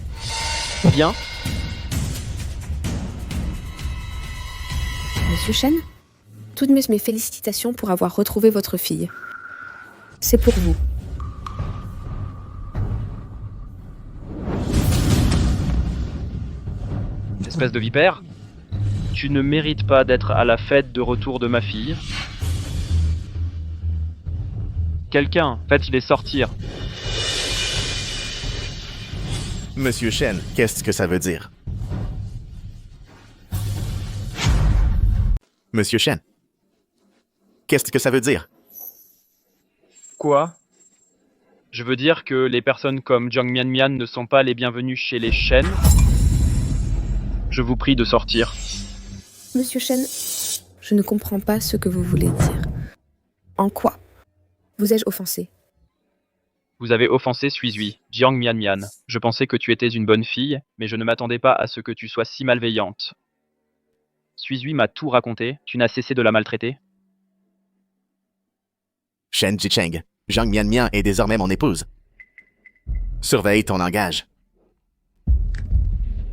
Viens. Monsieur Shen, toutes mes félicitations pour avoir retrouvé votre fille. C'est pour vous. Espèce de vipère. Tu ne mérites pas d'être à la fête de retour de ma fille. Quelqu'un, faites-les sortir. Monsieur Shen, qu'est-ce que ça veut dire? Monsieur Shen, qu'est-ce que ça veut dire? Quoi? Je veux dire que les personnes comme Jiang Mian ne sont pas les bienvenues chez les Shen. Je vous prie de sortir. Monsieur Shen, je ne comprends pas ce que vous voulez dire. En quoi vous ai-je offensé? Vous avez offensé Sui, Jiang Mian. Je pensais que tu étais une bonne fille, mais je ne m'attendais pas à ce que tu sois si malveillante. Sui m'a tout raconté, tu n'as cessé de la maltraiter? Shen Jicheng, Jiang Mian est désormais mon épouse. Surveille ton langage.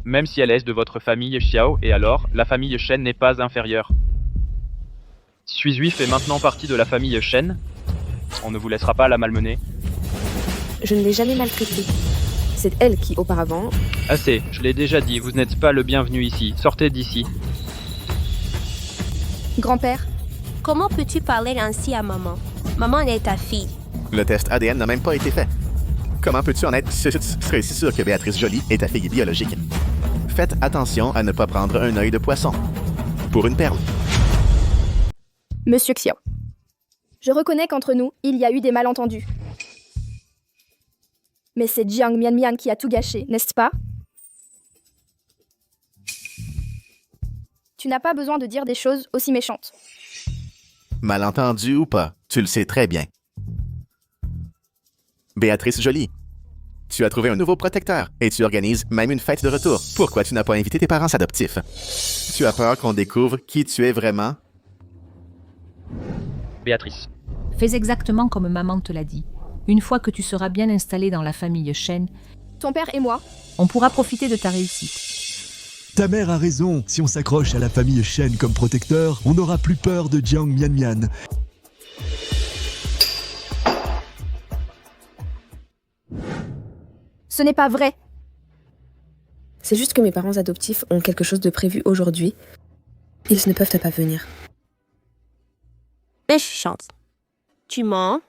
même si elle est de votre famille Xiao, et alors, la famille Shen n'est pas inférieure. Suizui fait maintenant partie de la famille Shen. On ne vous laissera pas la malmener. Je ne l'ai jamais maltraitée. C'est elle qui, auparavant... Assez, je l'ai déjà dit, vous n'êtes pas le bienvenu ici. Sortez d'ici. Grand-père, Comment peux-tu parler ainsi à maman? Maman est ta fille. Le test ADN n'a même pas été fait. Comment peux-tu en être si sûr que Béatrice Joly est ta fille biologique? Faites attention à ne pas prendre un œil de poisson. Pour une perle. Monsieur Xiao. Je reconnais qu'entre nous, il y a eu des malentendus. Mais c'est Jiang Mianmian qui a tout gâché, n'est-ce pas? Tu n'as pas besoin de dire des choses aussi méchantes. Malentendu ou pas, tu le sais très bien. Béatrice Joly, tu as trouvé un nouveau protecteur et tu organises même une fête de retour. Pourquoi tu n'as pas invité tes parents adoptifs? Tu as peur qu'on découvre qui tu es vraiment? Béatrice. Fais exactement comme maman te l'a dit. Une fois que tu seras bien installé dans la famille Shen, Ton père et moi, on pourra profiter de ta réussite. Ta mère a raison, si on s'accroche à la famille Shen comme protecteur, on n'aura plus peur de Jiang Mianmian. ce n'est pas vrai. C'est juste que mes parents adoptifs ont quelque chose de prévu aujourd'hui. Ils ne peuvent pas venir. Méchante. Tu mens?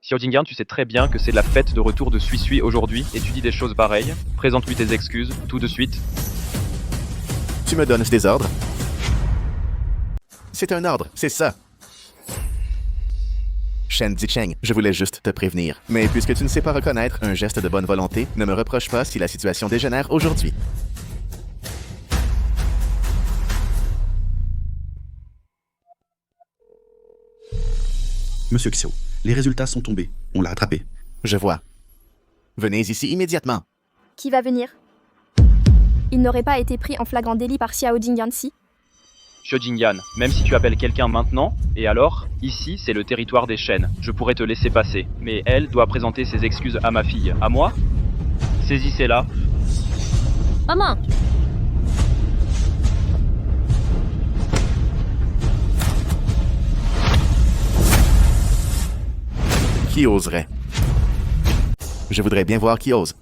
Xiao Jingyan, tu sais très bien que c'est la fête de retour de Suisui aujourd'hui et tu dis des choses pareilles. Présente-lui tes excuses, tout de suite. Tu me donnes des ordres? C'est un ordre, c'est ça. Shen Zicheng, je voulais juste te prévenir. Mais puisque tu ne sais pas reconnaître un geste de bonne volonté, ne me reproche pas si la situation dégénère aujourd'hui. Monsieur Xiao, les résultats sont tombés. On l'a attrapé. Je vois. Venez ici immédiatement. Qui va venir? Il n'aurait pas été pris en flagrant délit par Xiao Jingyansi? Xiao Jingyan, même si tu appelles quelqu'un maintenant, et alors, ici c'est le territoire des Shen. Je pourrais te laisser passer, mais elle doit présenter ses excuses à ma fille. À moi? Saisissez-la. Maman! Qui oserait? Je voudrais bien voir qui ose.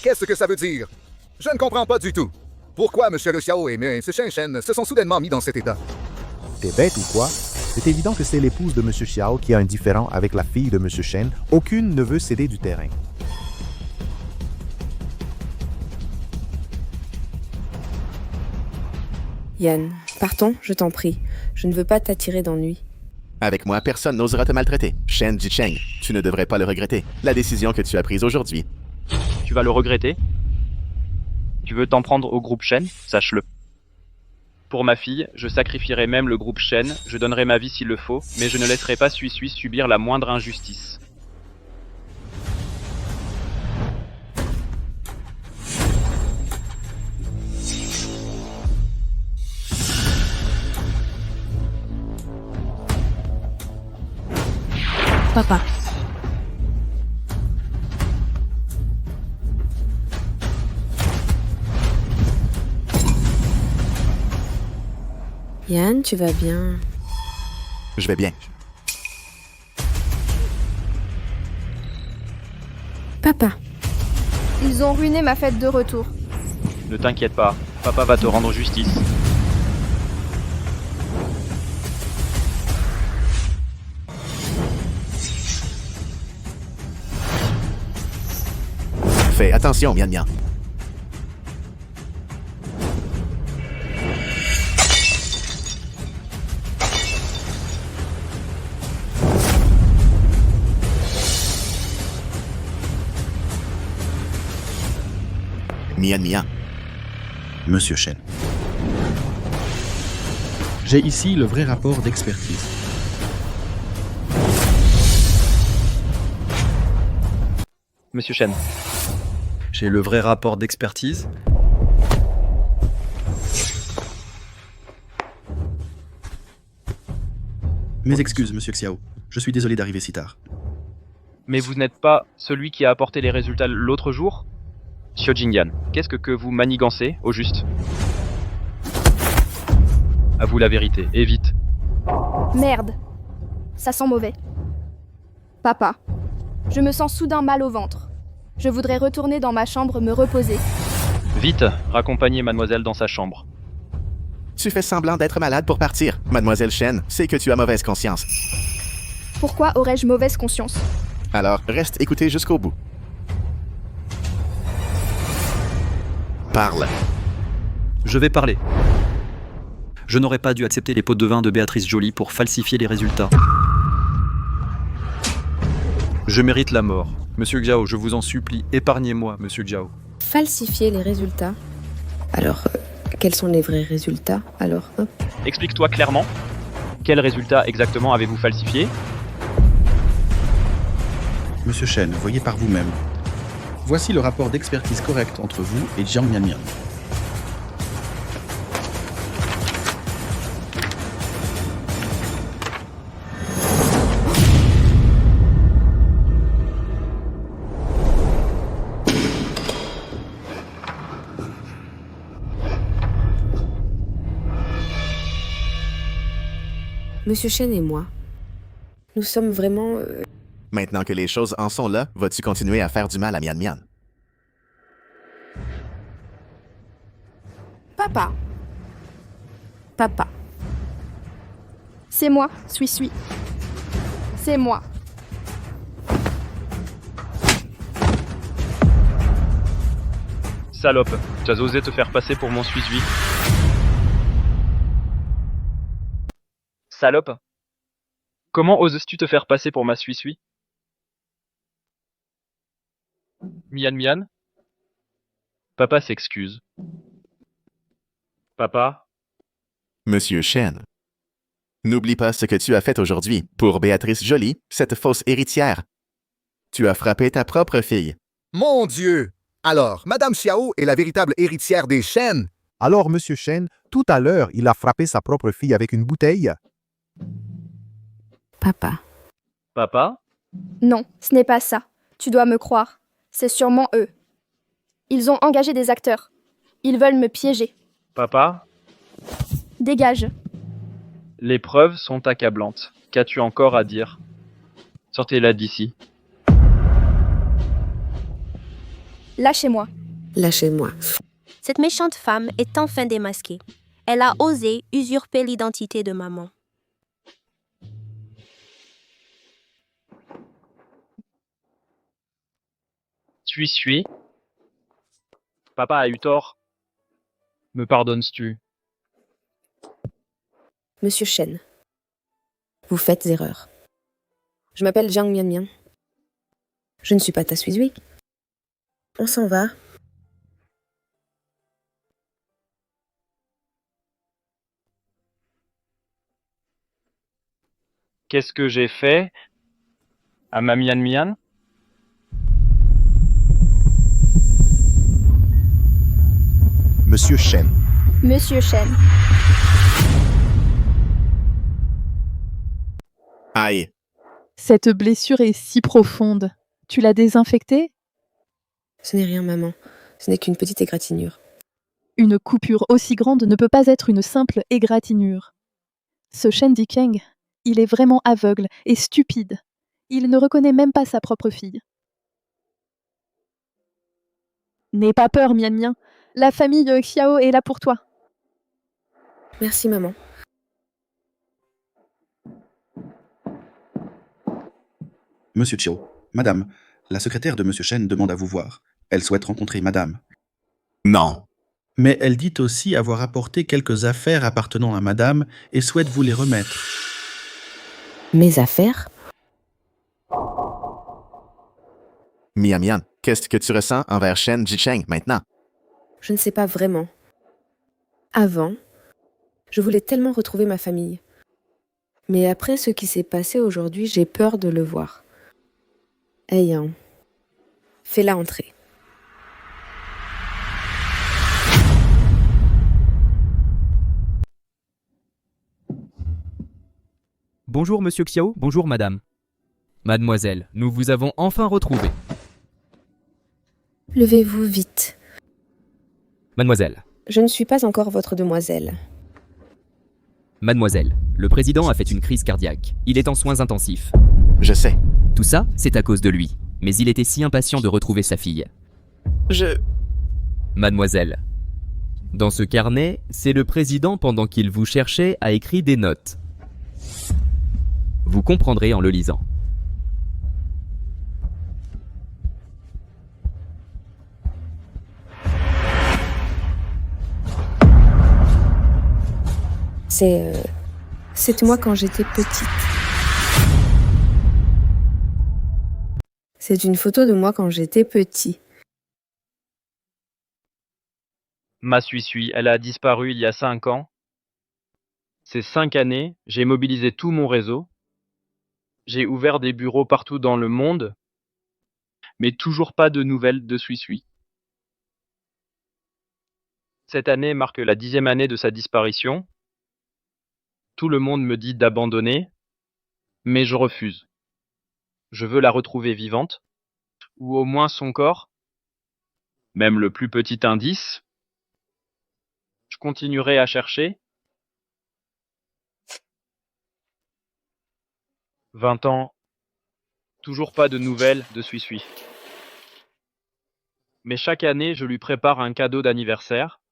Qu'est-ce que ça veut dire? Je ne comprends pas du tout. Pourquoi M. Le Xiao et M. Shen se sont soudainement mis dans cet état? T'es bête ou quoi? C'est évident que c'est l'épouse de M. Xiao qui a un différend avec la fille de M. Shen. Aucune ne veut céder du terrain. Yann, partons, je t'en prie. Je ne veux pas t'attirer d'ennui. Avec moi, personne n'osera te maltraiter. Shen Zicheng, tu ne devrais pas le regretter. La décision que tu as prise aujourd'hui. Tu vas le regretter? Tu veux t'en prendre au groupe Shen? Sache-le. Pour ma fille, je sacrifierai même le groupe Shen, je donnerai ma vie s'il le faut, mais je ne laisserai pas Suisui subir la moindre injustice. Papa. Yann, tu vas bien? Je vais bien. Papa. Ils ont ruiné ma fête de retour. Ne t'inquiète pas, papa va te rendre justice. Fais attention, Mian Mian. Mian Mian. Monsieur Shen. J'ai ici le vrai rapport d'expertise. Monsieur Shen. J'ai le vrai rapport d'expertise. Mes excuses, Monsieur Xiao. Je suis désolé d'arriver si tard. Mais vous n'êtes pas celui qui a apporté les résultats l'autre jour? Xiao Jingyan, qu'est-ce que vous manigancez, au juste? Avoue la vérité, et vite. Merde. Ça sent mauvais. Papa, je me sens soudain mal au ventre. Je voudrais retourner dans ma chambre me reposer. Vite, raccompagnez mademoiselle dans sa chambre. Tu fais semblant d'être malade pour partir. Mademoiselle Shen sait que tu as mauvaise conscience. Pourquoi aurais-je mauvaise conscience? Alors, reste écouté jusqu'au bout. Parle. Je vais parler. Je n'aurais pas dû accepter les pots de vin de Béatrice Joly pour falsifier les résultats. Je mérite la mort. Monsieur Xiao, je vous en supplie, épargnez-moi, monsieur Xiao. Falsifier les résultats. Alors, quels sont les vrais résultats? Alors, hop. Explique-toi clairement. Quels résultats exactement avez-vous falsifié? Monsieur Shen, voyez par vous-même. Voici le rapport d'expertise correct entre vous et Jiang Mianmian. Monsieur Shen et moi, nous sommes vraiment... Maintenant que les choses en sont là, vas-tu continuer à faire du mal à Mian Mian? Papa. Papa. C'est moi, suis. C'est moi. Salope, tu as osé te faire passer pour mon suis-suis. Salope. Comment oses-tu te faire passer pour ma suis-suis? Mian Mian? Papa s'excuse. Papa? Monsieur Shen, n'oublie pas ce que tu as fait aujourd'hui pour Béatrice Joly, cette fausse héritière. Tu as frappé ta propre fille. Mon Dieu! Alors, Madame Xiao est la véritable héritière des Shen? Alors, monsieur Shen, tout à l'heure, il a frappé sa propre fille avec une bouteille. Papa. Papa? Non, ce n'est pas ça. Tu dois me croire. C'est sûrement eux. Ils ont engagé des acteurs. Ils veulent me piéger. Papa? Dégage. Les preuves sont accablantes. Qu'as-tu encore à dire? Sortez-la d'ici. Lâchez-moi. Lâchez-moi. Cette méchante femme est enfin démasquée. Elle a osé usurper l'identité de maman. Suis. Papa a eu tort. Me pardonnes-tu? Monsieur Shen, vous faites erreur. Je m'appelle Jiang Mianmian. Je ne suis pas ta suis-suis. On s'en va. Qu'est-ce que j'ai fait à ma Mian Mian? Monsieur Shen. Monsieur Shen. Aïe. Cette blessure est si profonde. Tu l'as désinfectée? Ce n'est rien, maman. Ce n'est qu'une petite égratignure. Une coupure aussi grande ne peut pas être une simple égratignure. Ce Shen Dikeng, il est vraiment aveugle et stupide. Il ne reconnaît même pas sa propre fille. N'aie pas peur, Mian Mian. La famille Xiao est là pour toi. Merci, maman. Monsieur Chiao, Madame, la secrétaire de Monsieur Shen demande à vous voir. Elle souhaite rencontrer Madame. Non. Mais elle dit aussi avoir apporté quelques affaires appartenant à Madame et souhaite vous les remettre. Mes affaires? Mian Mian, qu'est-ce que tu ressens envers Shen Jicheng maintenant? Je ne sais pas vraiment. Avant, je voulais tellement retrouver ma famille. Mais après ce qui s'est passé aujourd'hui, j'ai peur de le voir. Ayant. Fais-la entrer. Bonjour Monsieur Xiao, bonjour Madame. Mademoiselle, nous vous avons enfin retrouvée. Levez-vous vite. Mademoiselle, Je ne suis pas encore votre demoiselle. mademoiselle, le président a fait une crise cardiaque. Il est en soins intensifs. Je sais. Tout ça, c'est à cause de lui. Mais il était si impatient de retrouver sa fille. Mademoiselle, dans ce carnet, c'est le président, pendant qu'il vous cherchait, a écrit des notes. Vous comprendrez en le lisant. C'est moi quand j'étais petite. C'est une photo de moi quand j'étais petit. Ma suis, elle a disparu il y a 5 ans. Ces 5 années, j'ai mobilisé tout mon réseau. J'ai ouvert des bureaux partout dans le monde, mais toujours pas de nouvelles de Suis. Cette année marque la 10e année de sa disparition. Tout le monde me dit d'abandonner, mais je refuse. Je veux la retrouver vivante, ou au moins son corps, même le plus petit indice. Je continuerai à chercher. 20 ans, toujours pas de nouvelles de Suis. Mais chaque année, je lui prépare un cadeau d'anniversaire.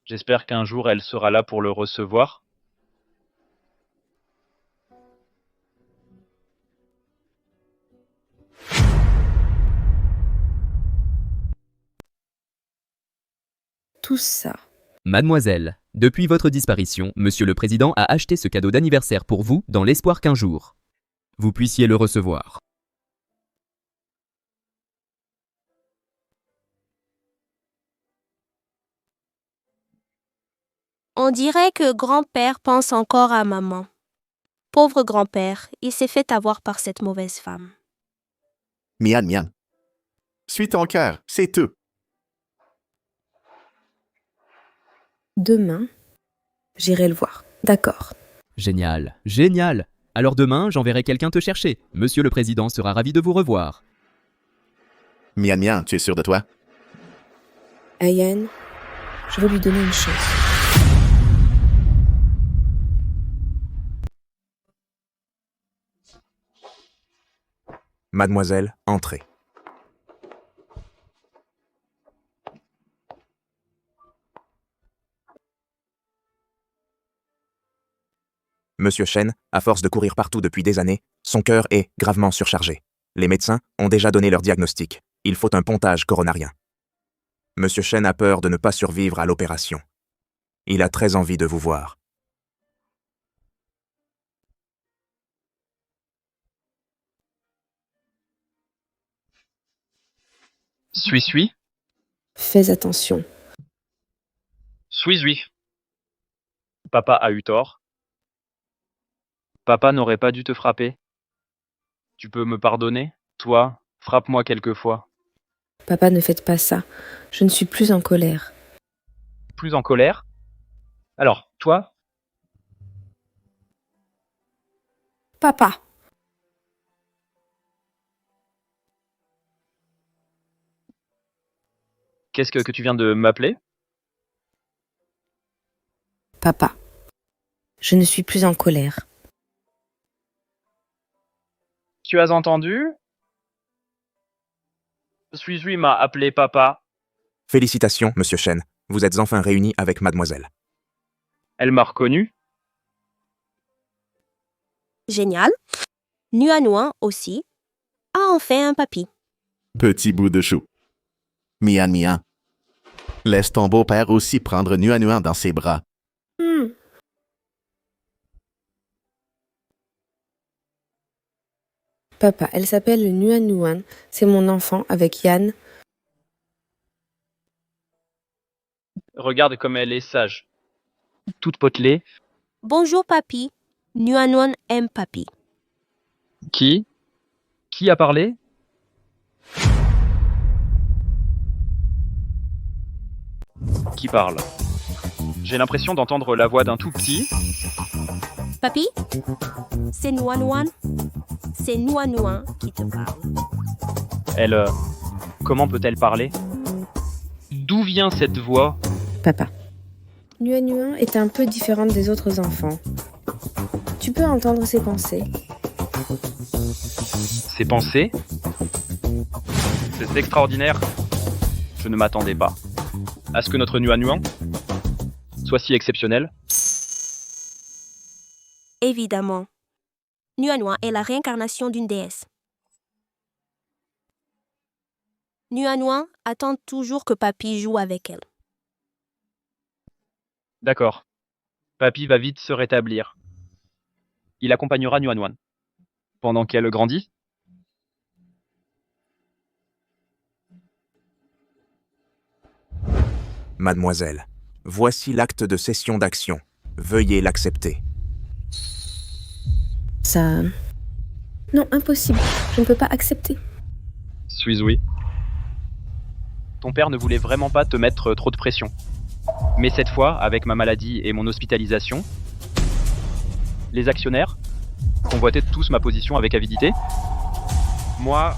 J'espère qu'un jour, elle sera là pour le recevoir. Tout ça. Mademoiselle, depuis votre disparition, Monsieur le Président a acheté ce cadeau d'anniversaire pour vous dans l'espoir qu'un jour, vous puissiez le recevoir. On dirait que grand-père pense encore à maman. Pauvre grand-père, il s'est fait avoir par cette mauvaise femme. Mian. Suis ton cœur, c'est tout. Demain, j'irai le voir. D'accord. Génial, génial. Alors demain, j'enverrai quelqu'un te chercher. Monsieur le Président sera ravi de vous revoir. Mian, tu es sûr de toi? Ayan, je veux lui donner une chance. Mademoiselle, entrez. Monsieur Shen, à force de courir partout depuis des années, son cœur est gravement surchargé. Les médecins ont déjà donné leur diagnostic. Il faut un pontage coronarien. Monsieur Shen a peur de ne pas survivre à l'opération. Il a très envie de vous voir. Suis. Fais attention. Suis. Papa a eu tort. Papa n'aurait pas dû te frapper. Tu peux me pardonner? Toi, frappe-moi quelquefois. Papa, ne faites pas ça. Je ne suis plus en colère. Plus en colère? Alors, toi? Papa. Qu'est-ce que tu viens de m'appeler? Papa. Je ne suis plus en colère. Tu as entendu? Suis m'a appelé papa. Félicitations, Monsieur Shen. Vous êtes enfin réunis avec mademoiselle. Elle m'a reconnu. Génial. Nuan aussi a enfin un papy. Petit bout de chou. Mian. Laisse ton beau-père aussi prendre Nuan dans ses bras. Papa, elle s'appelle Nuan. C'est mon enfant avec Yann. Regarde comme elle est sage. Toute potelée. Bonjour papy. Nuan aime papy. Qui a parlé? Qui parle? J'ai l'impression d'entendre la voix d'un tout petit. Papy? C'est Nuan. C'est Nuan qui te parle. Comment peut-elle parler? D'où vient cette voix? Papa. Nuan Nuan est un peu différente des autres enfants. Tu peux entendre ses pensées. Ses pensées? C'est extraordinaire. Je ne m'attendais pas à ce que notre Nuan Nuan soit si exceptionnel. Évidemment. Nuan Nuan est la réincarnation d'une déesse. Nuan Nuan attend toujours que Papy joue avec elle. D'accord. Papy va vite se rétablir. Il accompagnera Nuan Nuan. Pendant qu'elle grandit. Mademoiselle, voici l'acte de cession d'action. Veuillez l'accepter. Ça... Non, impossible. Je ne peux pas accepter. Suis-oui. Ton père ne voulait vraiment pas te mettre trop de pression. Mais cette fois, avec ma maladie et mon hospitalisation, les actionnaires convoitaient tous ma position avec avidité. Moi,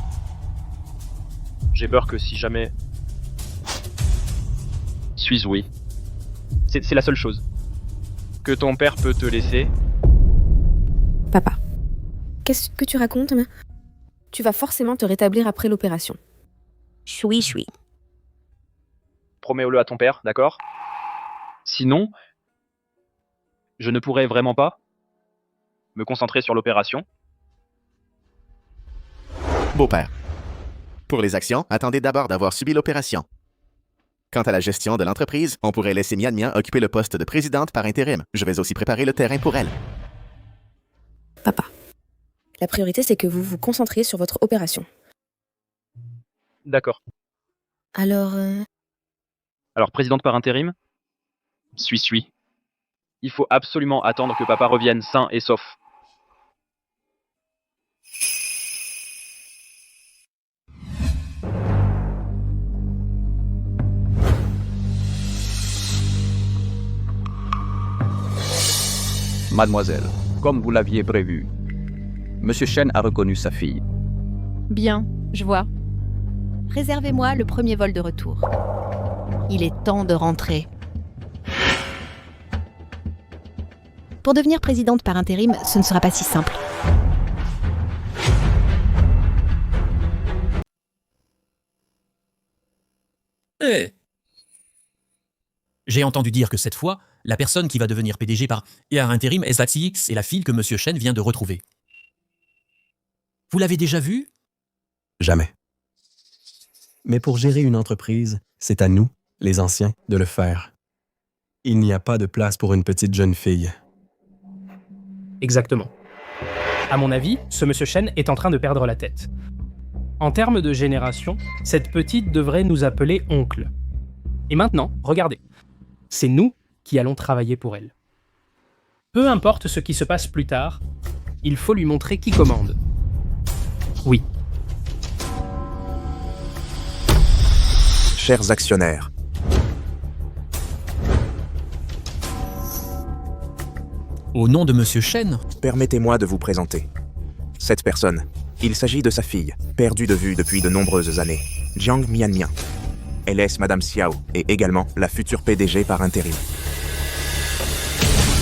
j'ai peur que si jamais... Suis-oui. C'est la seule chose que ton père peut te laisser. Papa, qu'est-ce que tu racontes? Tu vas forcément te rétablir après l'opération. Choui. Promets-le à ton père, d'accord? Sinon, je ne pourrais vraiment pas me concentrer sur l'opération. Beau-père. Pour les actions, attendez d'abord d'avoir subi l'opération. Quant à la gestion de l'entreprise, on pourrait laisser Mian Mian occuper le poste de présidente par intérim. Je vais aussi préparer le terrain pour elle. Papa, la priorité c'est que vous vous concentriez sur votre opération. D'accord. Alors, présidente par intérim? Suis. Il faut absolument attendre que papa revienne sain et sauf. Mademoiselle, comme vous l'aviez prévu, Monsieur Shen a reconnu sa fille. Bien, je vois. Réservez-moi le premier vol de retour. Il est temps de rentrer. Pour devenir présidente par intérim, ce ne sera pas si simple. J'ai entendu dire que cette fois, la personne qui va devenir PDG par intérim SATX est la fille que Monsieur Shen vient de retrouver. Vous l'avez déjà vue? Jamais. Mais pour gérer une entreprise, c'est à nous, les anciens, de le faire. Il n'y a pas de place pour une petite jeune fille. Exactement. À mon avis, ce Monsieur Shen est en train de perdre la tête. En termes de génération, cette petite devrait nous appeler oncle. Et maintenant, regardez. C'est nous qui allons travailler pour elle. Peu importe ce qui se passe plus tard, il faut lui montrer qui commande. Oui. Chers actionnaires, Au nom de Monsieur Shen, permettez-moi de vous présenter. Cette personne, il s'agit de sa fille, perdue de vue depuis de nombreuses années, Jiang Mian Mian. Elle est Madame Xiao et également la future PDG par intérim.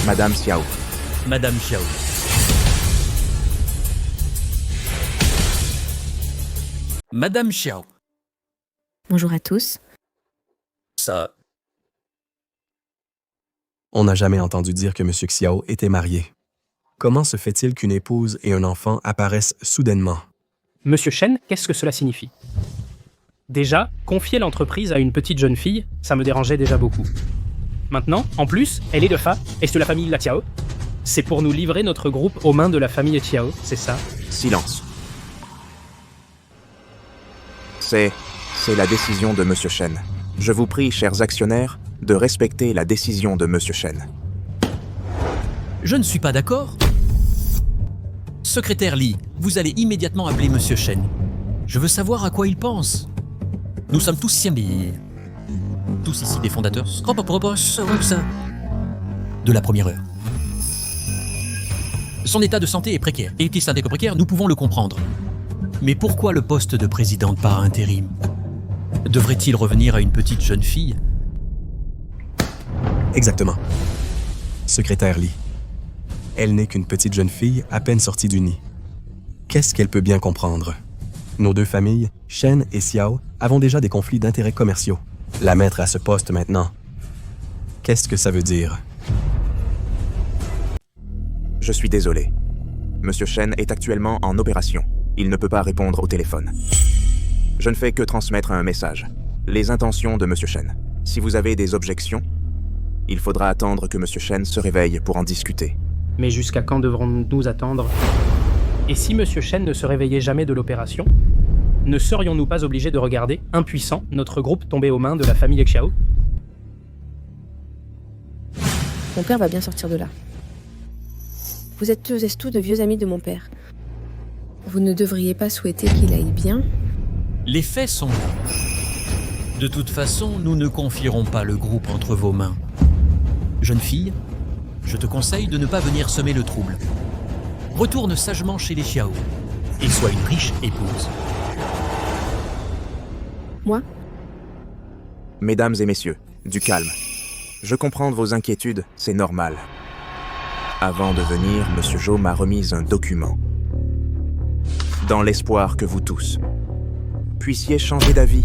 Madame Xiao. Madame Xiao. Madame Xiao. Bonjour à tous. Ça... On n'a jamais entendu dire que Monsieur Xiao était marié. Comment se fait-il qu'une épouse et un enfant apparaissent soudainement? Monsieur Shen, qu'est-ce que cela signifie? Déjà, confier l'entreprise à une petite jeune fille, ça me dérangeait déjà beaucoup. Maintenant, en plus, elle est de la famille La Tiao. C'est pour nous livrer notre groupe aux mains de la famille Tiao, c'est ça? Silence. C'est la décision de Monsieur Shen. Je vous prie, chers actionnaires, de respecter la décision de Monsieur Shen. Je ne suis pas d'accord. Secrétaire Li, vous allez immédiatement appeler Monsieur Shen. Je veux savoir à quoi il pense. Nous sommes tous siamis. Tous ici des fondateurs de la première heure. Son état de santé est précaire. Et est-il précaire? Nous pouvons le comprendre. Mais pourquoi le poste de présidente par intérim? devrait-il revenir à une petite jeune fille? Exactement. Secrétaire Lee. Elle n'est qu'une petite jeune fille à peine sortie du nid. Qu'est-ce qu'elle peut bien comprendre? Nos deux familles, Shen et Xiao, avons déjà des conflits d'intérêts commerciaux. La mettre à ce poste maintenant, qu'est-ce que ça veut dire? Je suis désolé. Monsieur Shen est actuellement en opération. Il ne peut pas répondre au téléphone. Je ne fais que transmettre un message. Les intentions de Monsieur Shen. Si vous avez des objections, il faudra attendre que Monsieur Shen se réveille pour en discuter. Mais jusqu'à quand devrons-nous attendre? Et si Monsieur Shen ne se réveillait jamais de l'opération, ne serions-nous pas obligés de regarder, impuissants, notre groupe tomber aux mains de la famille Xiao? Mon père va bien sortir de là. Vous êtes tous et tous de vieux amis de mon père. Vous ne devriez pas souhaiter qu'il aille bien? Les faits sont là. De toute façon, nous ne confierons pas le groupe entre vos mains. Jeune fille, je te conseille de ne pas venir semer le trouble. Retourne sagement chez les Xiao et sois une riche épouse. Moi? Mesdames et messieurs, du calme. Je comprends vos inquiétudes, c'est normal. Avant de venir, Monsieur Zhou m'a remis un document. Dans l'espoir que vous tous puissiez changer d'avis.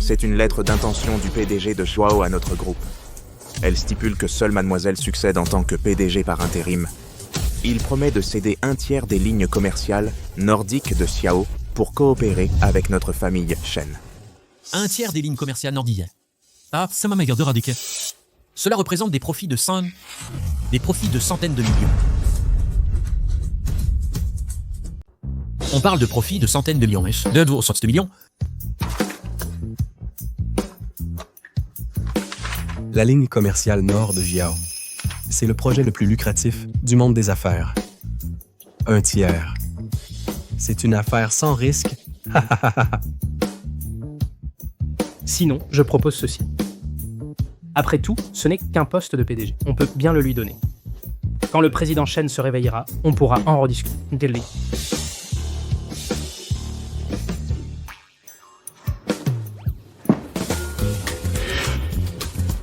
C'est une lettre d'intention du PDG de Xiao à notre groupe. Elle stipule que seule Mademoiselle succède en tant que PDG par intérim. Il promet de céder 1/3 des lignes commerciales nordiques de Xiao pour coopérer avec notre famille Shen. 1/3 des lignes commerciales nordiques. Ah, ça m'a de radical. Cela représente des profits de centaines de millions. On parle de profits de centaines de millions, de centaines de millions. La ligne commerciale nord de Jiao. C'est le projet le plus lucratif du monde des affaires. 1/3. C'est une affaire sans risque. Sinon, je propose ceci. Après tout, ce n'est qu'un poste de PDG. On peut bien le lui donner. Quand le président Shen se réveillera, on pourra en rediscuter.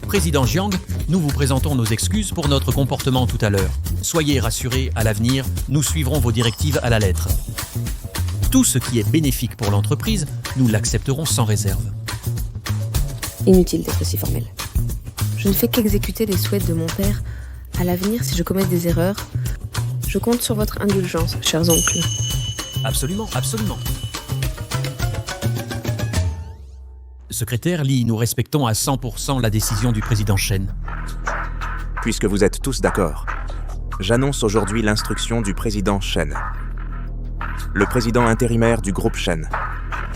Président Jiang, nous vous présentons nos excuses pour notre comportement tout à l'heure. Soyez rassurés, à l'avenir, nous suivrons vos directives à la lettre. Tout ce qui est bénéfique pour l'entreprise, nous l'accepterons sans réserve. Inutile d'être si formel. Je ne fais qu'exécuter les souhaits de mon père. À l'avenir, si je commets des erreurs, je compte sur votre indulgence, chers oncles. Absolument, absolument. Secrétaire Lee, nous respectons à 100% la décision du président Shen. Puisque vous êtes tous d'accord, j'annonce aujourd'hui l'instruction du président Shen. Le président intérimaire du groupe Shen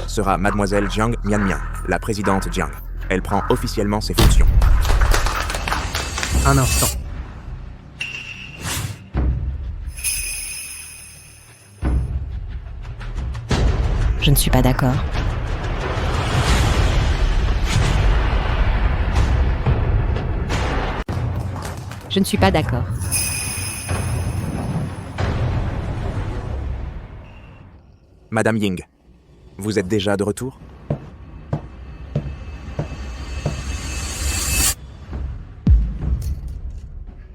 sera Mademoiselle Jiang Mianmian, la présidente Jiang. Elle prend officiellement ses fonctions. Un instant. Je ne suis pas d'accord. Je ne suis pas d'accord. Madame Ying, vous êtes déjà de retour?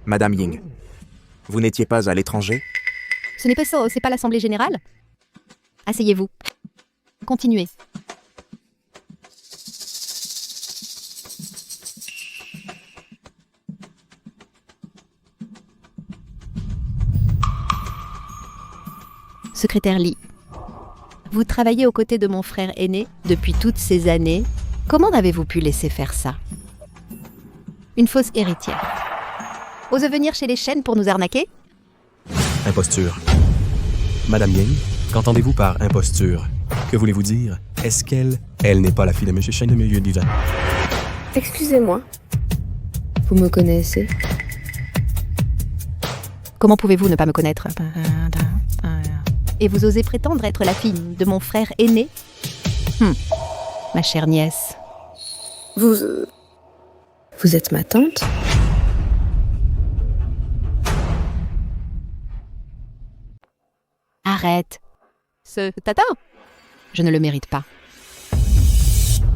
Madame Ying, vous n'étiez pas à l'étranger? Ce n'est pas ça, c'est pas l'Assemblée Générale? Asseyez-vous. Continuez. Secrétaire Lee, vous travaillez aux côtés de mon frère aîné depuis toutes ces années. Comment avez-vous pu laisser faire ça? Une fausse héritière. Ose venir chez les Shen pour nous arnaquer? Imposture. Madame Ying, qu'entendez-vous par imposture? Que voulez-vous dire? Est-ce qu'elle n'est pas la fille de M. Shen de milieu divin? Excusez-moi. Vous me connaissez? Comment pouvez-vous ne pas me connaître? Et vous osez prétendre être la fille de mon frère aîné? Ma chère nièce. Vous êtes ma tante? Arrête. Ce tata? Je ne le mérite pas.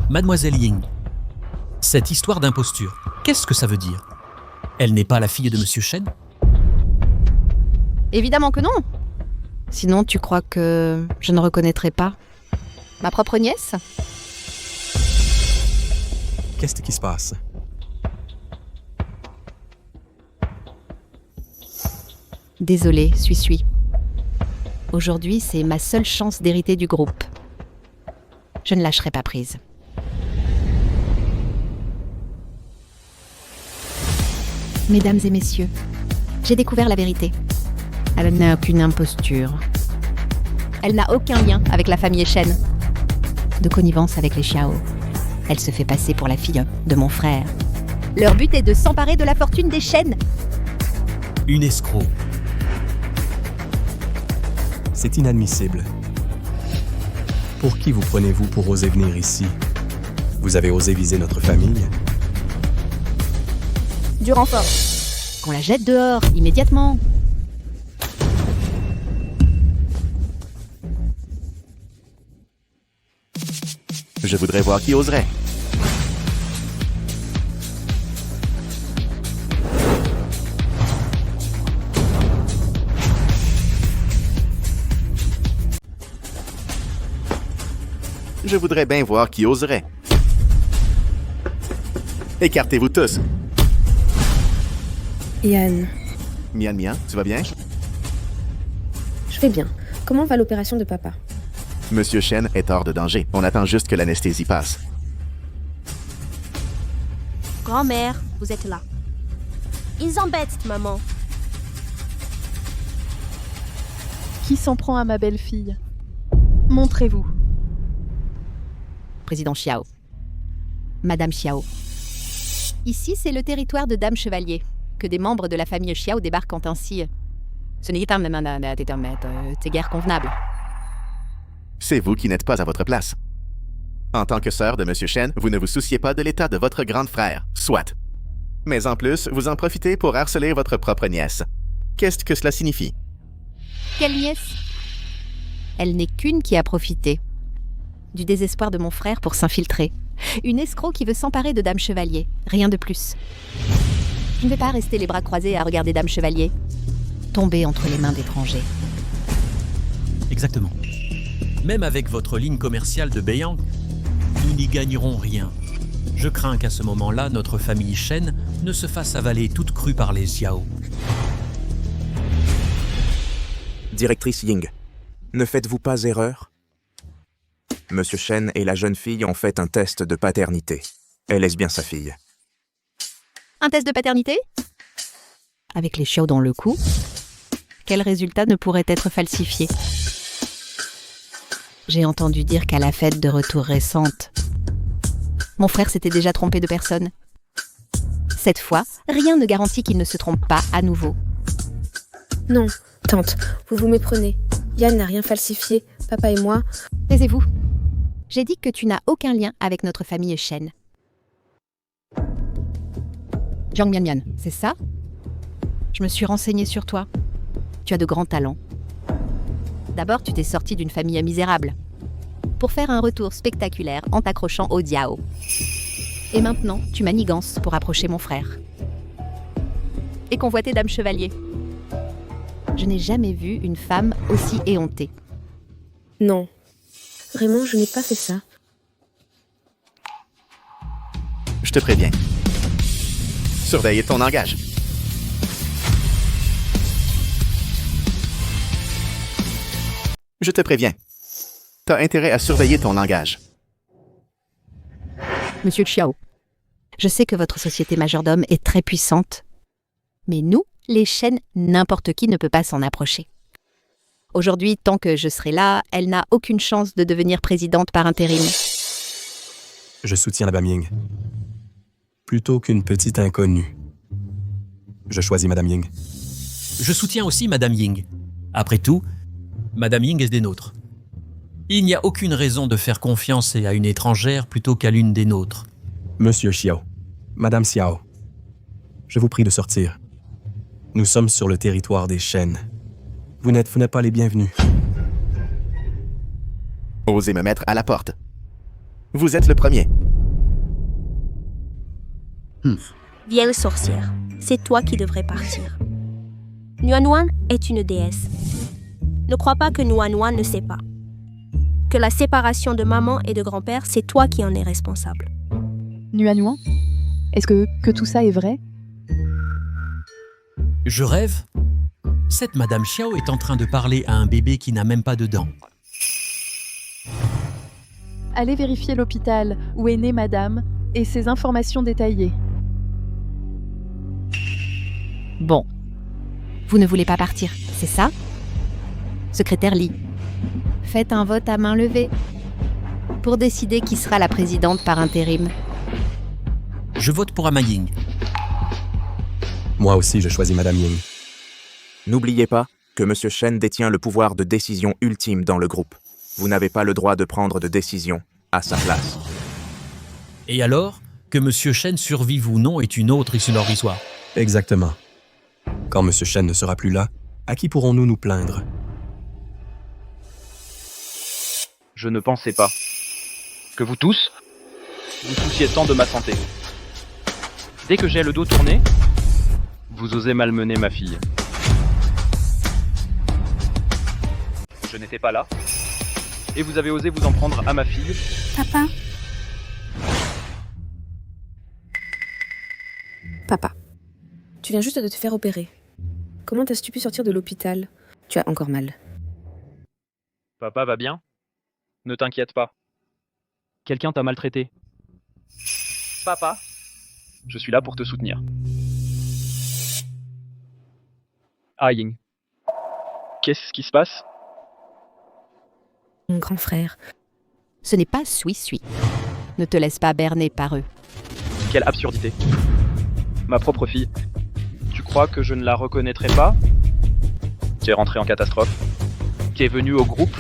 Mademoiselle Ying, cette histoire d'imposture, qu'est-ce que ça veut dire? Elle n'est pas la fille de Monsieur Shen? Évidemment que non. Sinon, tu crois que je ne reconnaîtrais pas ma propre nièce? Qu'est-ce qui se passe? Désolée, suis. Aujourd'hui, c'est ma seule chance d'hériter du groupe. Je ne lâcherai pas prise. Mesdames et messieurs, j'ai découvert la vérité. Elle n'a aucune imposture. Elle n'a aucun lien avec la famille Shen. De connivence avec les Xiao. Elle se fait passer pour la fille de mon frère. Leur but est de s'emparer de la fortune des Shen. Une escroc. C'est inadmissible. Pour qui vous prenez-vous pour oser venir ici? Vous avez osé viser notre famille? Du renfort. Qu'on la jette dehors, immédiatement. Je voudrais voir qui oserait. Je voudrais bien voir qui oserait. Écartez-vous tous. Yann, Mian, tu vas bien? je vais bien. Comment va l'opération de papa? Monsieur Shen est hors de danger. On attend juste que l'anesthésie passe. Grand-mère, vous êtes là. Ils embêtent maman. Qui s'en prend à ma belle-fille? Montrez-vous. Président Xiao. Madame Xiao. Ici, c'est le territoire de Dame Chevalier. Que des membres de la famille Xiao débarquent ainsi. Ce n'est c'est guère convenable. C'est vous qui n'êtes pas à votre place. En tant que sœur de Monsieur Shen, vous ne vous souciez pas de l'état de votre grand frère, soit. Mais en plus, vous en profitez pour harceler votre propre nièce. Qu'est-ce que cela signifie? Quelle nièce? Elle n'est qu'une qui a profité du désespoir de mon frère pour s'infiltrer. Une escroc qui veut s'emparer de Dame Chevalier, rien de plus. Je ne vais pas rester les bras croisés à regarder Dame Chevalier tomber entre les mains d'étrangers. Exactement. Même avec votre ligne commerciale de Beiyang, nous n'y gagnerons rien. Je crains qu'à ce moment-là, notre famille Shen ne se fasse avaler toute crue par les Xiao. Directrice Ying, ne faites-vous pas erreur? Monsieur Shen et la jeune fille ont fait un test de paternité. Elle est bien sa fille. Un test de paternité? Avec les Xiao dans le coup, quel résultat ne pourrait être falsifié? J'ai entendu dire qu'à la fête de retour récente, mon frère s'était déjà trompé de personne. Cette fois, rien ne garantit qu'il ne se trompe pas à nouveau. Non, tante, vous vous méprenez. Yann n'a rien falsifié. Papa et moi... Taisez-vous. J'ai dit que tu n'as aucun lien avec notre famille Shen. Jiang Mian, c'est ça? Je me suis renseignée sur toi. Tu as de grands talents. D'abord, tu t'es sorti d'une famille misérable pour faire un retour spectaculaire en t'accrochant au Diao. Et maintenant, tu manigances pour approcher mon frère. Et convoiter Dame Chevalier. Je n'ai jamais vu une femme aussi éhontée. Non. Vraiment, je n'ai pas fait ça. Je te préviens. Surveille ton langage. Je te préviens. T'as intérêt à surveiller ton langage. Monsieur Xiao, je sais que votre société majordome est très puissante, mais nous, les Shen, n'importe qui ne peut pas s'en approcher. Aujourd'hui, tant que je serai là, elle n'a aucune chance de devenir présidente par intérim. Je soutiens la Madame Ying. Plutôt qu'une petite inconnue. Je choisis Madame Ying. Je soutiens aussi Madame Ying. Après tout, Madame Ying est des nôtres. Il n'y a aucune raison de faire confiance à une étrangère plutôt qu'à l'une des nôtres. Monsieur Xiao, Madame Xiao, je vous prie de sortir. Nous sommes sur le territoire des Shen. Vous n'êtes pas les bienvenus. Osez me mettre à la porte. Vous êtes le premier. Vieille sorcière, c'est toi qui devrais partir. Nuanwan est une déesse. Ne crois pas que Nuanwan ne sait pas. Que la séparation de maman et de grand-père, c'est toi qui en es responsable. Nuanwan, est-ce que tout ça est vrai? Je rêve? Cette Madame Xiao est en train de parler à un bébé qui n'a même pas de dents. Allez vérifier l'hôpital où est née Madame et ses informations détaillées. Bon. Vous ne voulez pas partir, c'est ça? Secrétaire Lee, faites un vote à main levée pour décider qui sera la présidente par intérim. Je vote pour Ama Ying. Moi aussi, je choisis Madame Ying. N'oubliez pas que M. Shen détient le pouvoir de décision ultime dans le groupe. Vous n'avez pas le droit de prendre de décision à sa place. Et alors, que M. Shen survive ou non est une autre issue l'histoire. Exactement. Quand M. Shen ne sera plus là, à qui pourrons-nous nous plaindre? Je ne pensais pas que vous tous vous souciez tant de ma santé. Dès que j'ai le dos tourné, vous osez malmener ma fille. Je n'étais pas là, et vous avez osé vous en prendre à ma fille. Papa. Papa, tu viens juste de te faire opérer. Comment t'as-tu pu sortir de l'hôpital? Tu as encore mal. Papa va bien? Ne t'inquiète pas. Quelqu'un t'a maltraité. Papa, je suis là pour te soutenir. Ah Ying, qu'est-ce qui se passe? Mon grand frère. Ce n'est pas Sui-Sui. Ne te laisse pas berner par eux. Quelle absurdité. Ma propre fille. Tu crois que je ne la reconnaîtrai pas? Qui est rentrée en catastrophe? Qui est venue au groupe?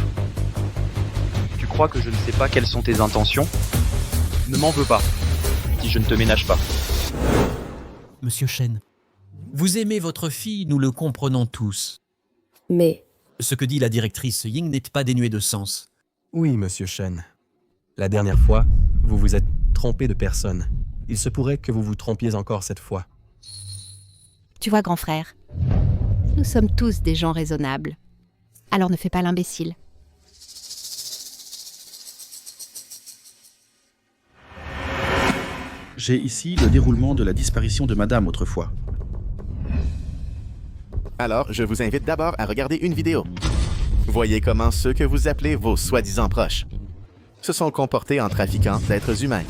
Tu crois que je ne sais pas quelles sont tes intentions? Ne m'en veux pas, si je ne te ménage pas. Monsieur Shen, vous aimez votre fille, nous le comprenons tous. Mais... Ce que dit la directrice Ying n'est pas dénué de sens. Oui, Monsieur Shen. La dernière fois, vous vous êtes trompé de personne. Il se pourrait que vous vous trompiez encore cette fois. Tu vois, grand frère, nous sommes tous des gens raisonnables. Alors ne fais pas l'imbécile. J'ai ici le déroulement de la disparition de Madame autrefois. Alors, je vous invite d'abord à regarder une vidéo. Voyez comment ceux que vous appelez vos soi-disant proches se sont comportés en trafiquant d'êtres humains.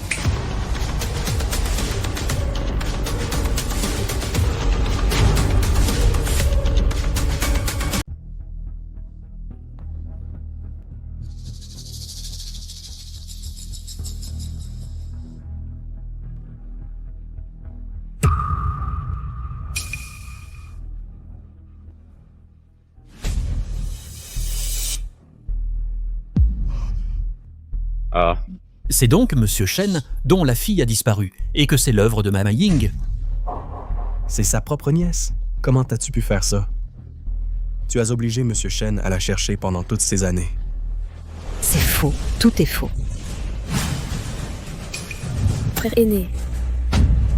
Ah. C'est donc Monsieur Shen dont la fille a disparu, et que c'est l'œuvre de Mama Ying. C'est sa propre nièce. Comment as-tu pu faire ça? Tu as obligé Monsieur Shen à la chercher pendant toutes ces années. C'est faux. Tout est faux. Frère aîné.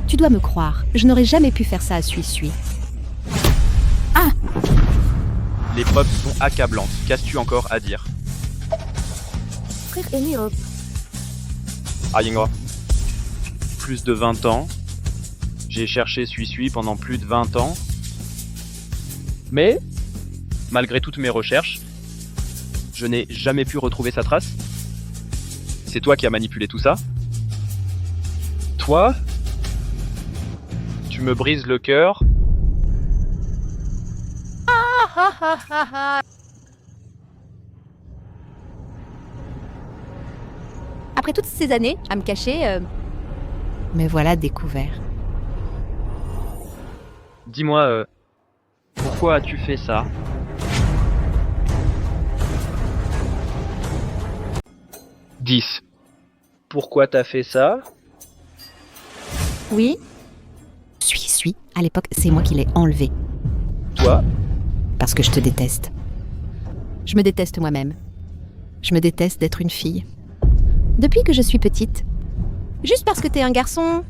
Tu dois me croire. Je n'aurais jamais pu faire ça à Sui-Sui. Ah! Les preuves sont accablantes. Qu'as-tu encore à dire? Frère aîné, hop. Ah Yingra. Plus de 20 ans. J'ai cherché Sui-Sui pendant plus de 20 ans. Mais, malgré toutes mes recherches, je n'ai jamais pu retrouver sa trace. C'est toi qui as manipulé tout ça. Toi, tu me brises le cœur. Après toutes ces années à me cacher, me voilà découvert. Dis-moi, pourquoi as-tu fait ça? « 10. Pourquoi t'as fait ça? Oui. Sui-Sui, à l'époque, c'est moi qui l'ai enlevé. Toi? Parce que je te déteste. Je me déteste moi-même. Je me déteste d'être une fille. Depuis que je suis petite. Juste parce que t'es un garçon.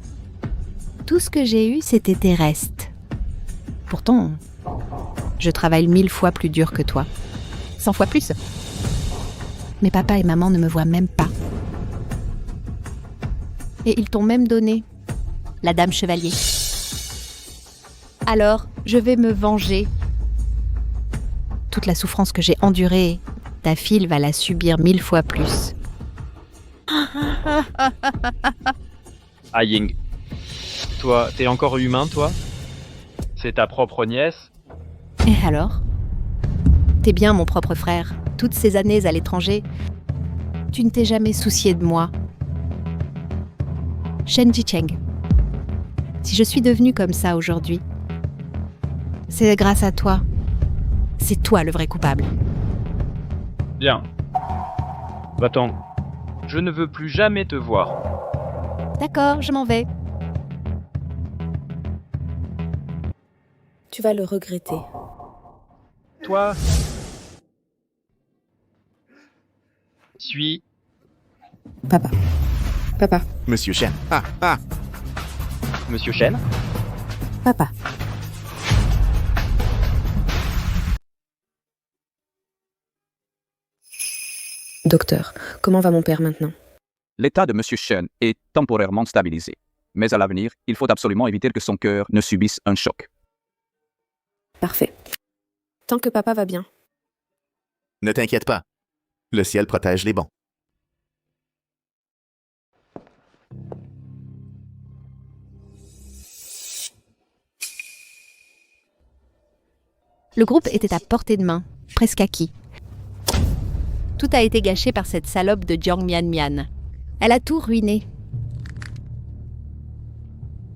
Tout ce que j'ai eu, c'était tes restes. Pourtant, je travaille 1000 fois plus dur que toi. 100 fois plus. Mais papa et maman ne me voient même pas. Et ils t'ont même donné la dame chevalier. Alors, je vais me venger. Toute la souffrance que j'ai endurée, ta fille va la subir 1000 fois plus. Ah Ying. Toi, t'es encore humain, toi? C'est ta propre nièce? Et alors? T'es bien mon propre frère. Toutes ces années à l'étranger, tu ne t'es jamais soucié de moi. Shen Jicheng. Si je suis devenue comme ça aujourd'hui, c'est grâce à toi. C'est toi le vrai coupable. Bien. Va-t'en. Je ne veux plus jamais te voir. D'accord, je m'en vais. Tu vas le regretter. Toi? Suis. Papa. Papa. Monsieur Shen. Ah, ah. Monsieur Shen? Papa. Docteur, comment va mon père maintenant? L'état de M. Shen est temporairement stabilisé. Mais à l'avenir, il faut absolument éviter que son cœur ne subisse un choc. Parfait. Tant que papa va bien. Ne t'inquiète pas. Le ciel protège les bons. Le groupe était à portée de main, presque acquis. Tout a été gâché par cette salope de Jiang Mian. Elle a tout ruiné.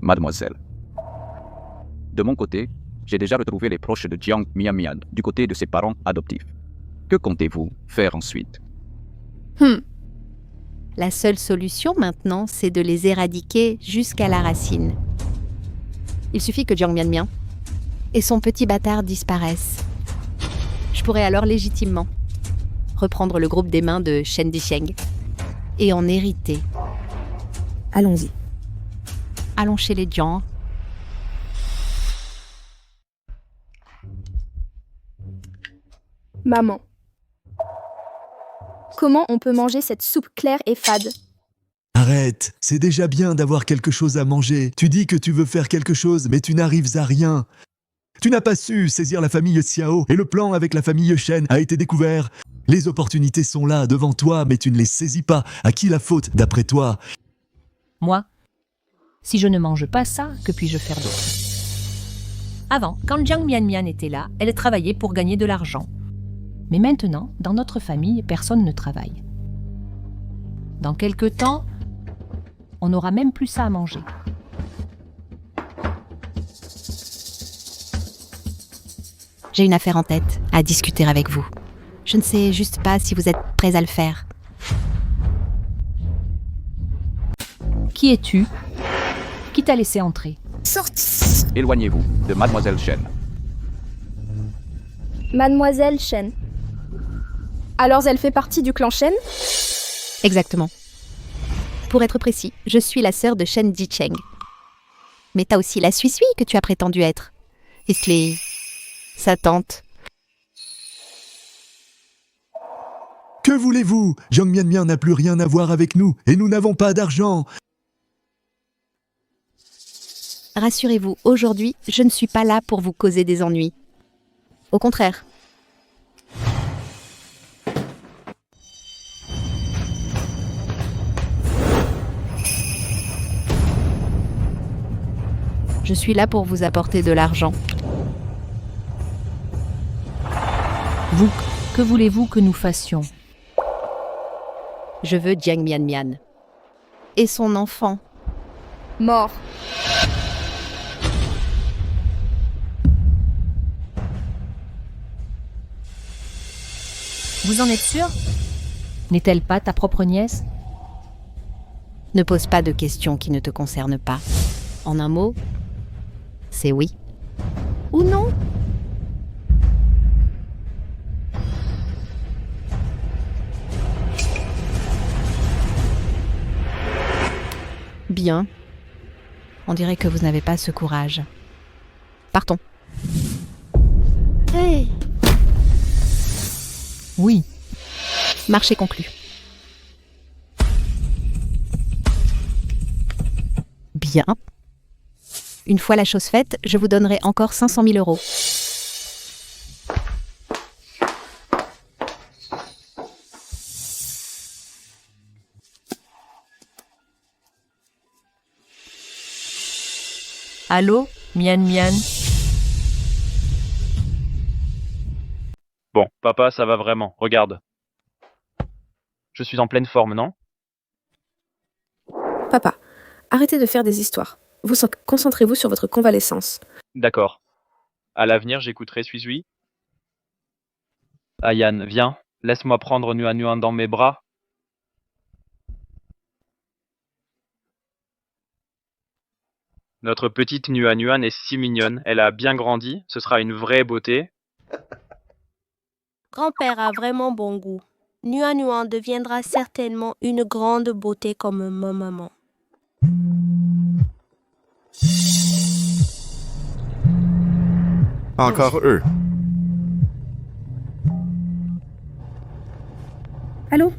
Mademoiselle, de mon côté, j'ai déjà retrouvé les proches de Jiang Mian du côté de ses parents adoptifs. Que comptez-vous faire ensuite? La seule solution maintenant, c'est de les éradiquer jusqu'à la racine. Il suffit que Jiang Mian et son petit bâtard disparaissent. Je pourrais alors légitimement reprendre le groupe des mains de Shen Jicheng et en hériter. Allons-y. Allons chez les Jiang. Maman. Comment on peut manger cette soupe claire et fade? Arrête, c'est déjà bien d'avoir quelque chose à manger. Tu dis que tu veux faire quelque chose, mais tu n'arrives à rien. Tu n'as pas su saisir la famille Xiao et le plan avec la famille Shen a été découvert. Les opportunités sont là devant toi, mais tu ne les saisis pas. À qui la faute, d'après toi? Moi, si je ne mange pas ça, que puis-je faire d'autre? Avant, quand Jiang Mian était là, elle travaillait pour gagner de l'argent. Mais maintenant, dans notre famille, personne ne travaille. Dans quelque temps, on n'aura même plus ça à manger. J'ai une affaire en tête à discuter avec vous. Je ne sais juste pas si vous êtes prêts à le faire. Qui es-tu? Qui t'a laissé entrer? Sorti! Éloignez-vous de Mademoiselle Shen. Mademoiselle Shen. Alors elle fait partie du clan Shen? Exactement. Pour être précis, je suis la sœur de Shen Jicheng. Mais t'as aussi la Sui que tu as prétendu être. Et sa tante. Que voulez-vous? Jiang Mian n'a plus rien à voir avec nous, et nous n'avons pas d'argent. Rassurez-vous, aujourd'hui, je ne suis pas là pour vous causer des ennuis. Au contraire. Je suis là pour vous apporter de l'argent. Vous, que voulez-vous que nous fassions? Je veux Jiang Mian. Et son enfant. Mort. Vous en êtes sûr? N'est-elle pas ta propre nièce? Ne pose pas de questions qui ne te concernent pas. En un mot, c'est oui. Ou non? Bien. On dirait que vous n'avez pas ce courage. Partons. Hey! Oui. Marché conclu. Bien. Une fois la chose faite, je vous donnerai encore 500 000 euros. Allô, Mian Mian? Bon, papa, ça va vraiment. Regarde. Je suis en pleine forme, non? Papa, arrêtez de faire des histoires. Concentrez-vous sur votre convalescence. D'accord. À l'avenir, j'écouterai Suis-Suis. Ayan, viens. Laisse-moi prendre Nuan Nuan dans mes bras. Notre petite Nuan Nuan est si mignonne. Elle a bien grandi. Ce sera une vraie beauté. Grand-père a vraiment bon goût. Nuan Nuan deviendra certainement une grande beauté comme ma maman. Encore eux. Allô?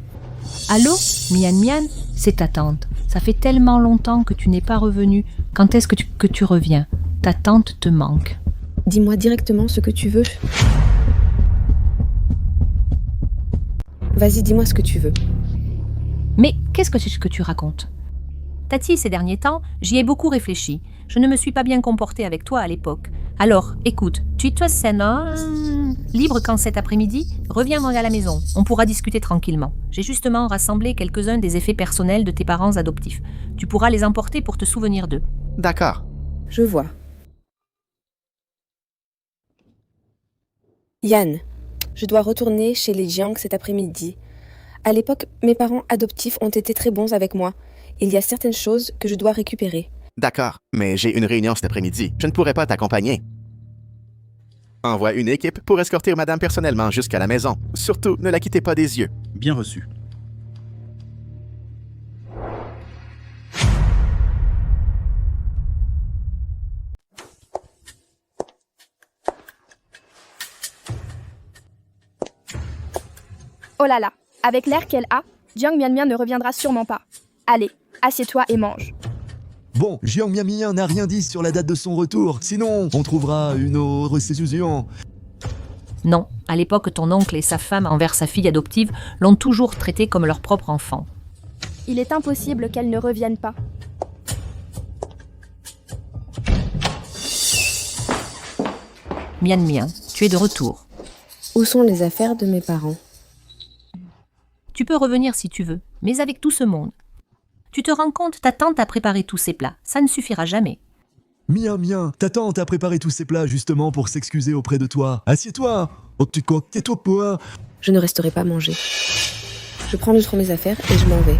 Allô, Mian Mian? C'est ta tante. Ça fait tellement longtemps que tu n'es pas revenue. Quand est-ce que tu reviens? Ta tante te manque. Dis-moi directement ce que tu veux. Vas-y, dis-moi ce que tu veux. Mais qu'est-ce que tu racontes? Tati, ces derniers temps, j'y ai beaucoup réfléchi. Je ne me suis pas bien comportée avec toi à l'époque. Alors, écoute, tu te sens libre quand cet après-midi? Reviens à la maison, on pourra discuter tranquillement. J'ai justement rassemblé quelques-uns des effets personnels de tes parents adoptifs. Tu pourras les emporter pour te souvenir d'eux. D'accord. Je vois. Yann, je dois retourner chez les Jiang cet après-midi. À l'époque, mes parents adoptifs ont été très bons avec moi. Il y a certaines choses que je dois récupérer. D'accord, mais j'ai une réunion cet après-midi. Je ne pourrai pas t'accompagner. Envoie une équipe pour escorter madame personnellement jusqu'à la maison. Surtout, ne la quittez pas des yeux. Bien reçu. Oh là là, avec l'air qu'elle a, Jiang Mian Mian ne reviendra sûrement pas. Allez, assieds-toi et mange. Bon, Jiang Mian Mian n'a rien dit sur la date de son retour. Sinon, on trouvera une autre solution. Non, à l'époque, ton oncle et sa femme envers sa fille adoptive l'ont toujours traité comme leur propre enfant. Il est impossible qu'elle ne revienne pas. Mian Mian, tu es de retour. Où sont les affaires de mes parents? Tu peux revenir si tu veux, mais avec tout ce monde. Tu te rends compte, ta tante a préparé tous ces plats. Ça ne suffira jamais. Mian Mian, ta tante a préparé tous ces plats justement pour s'excuser auprès de toi. Assieds-toi. Oh, tu quoi? Tais-toi, poids. Je ne resterai pas manger. Je prends 2-3 mes affaires et je m'en vais.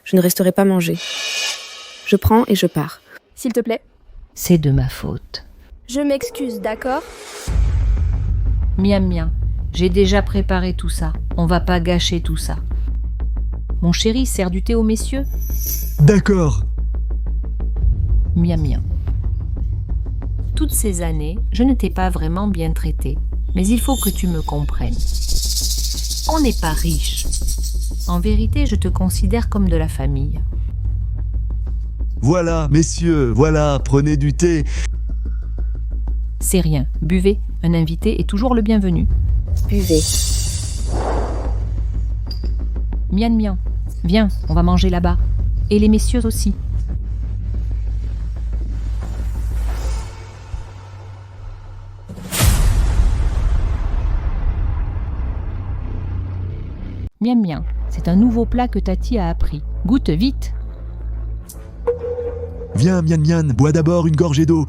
Je ne resterai pas manger. Je prends et je pars. S'il te plaît. C'est de ma faute. Je m'excuse, d'accord? Mian Mian, j'ai déjà préparé tout ça. On va pas gâcher tout ça. Mon chéri, sert du thé aux messieurs? D'accord. Mian Mian. Toutes ces années, je ne t'ai pas vraiment bien traité. Mais il faut que tu me comprennes. On n'est pas riche. En vérité, je te considère comme de la famille. Voilà, messieurs, voilà, prenez du thé. C'est rien. Buvez. Un invité est toujours le bienvenu. Buvez. Mian Mian, viens, on va manger là-bas. Et les messieurs aussi. Mian Mian, c'est un nouveau plat que Tati a appris. Goûte vite. Viens, Mian Mian, bois d'abord une gorgée d'eau.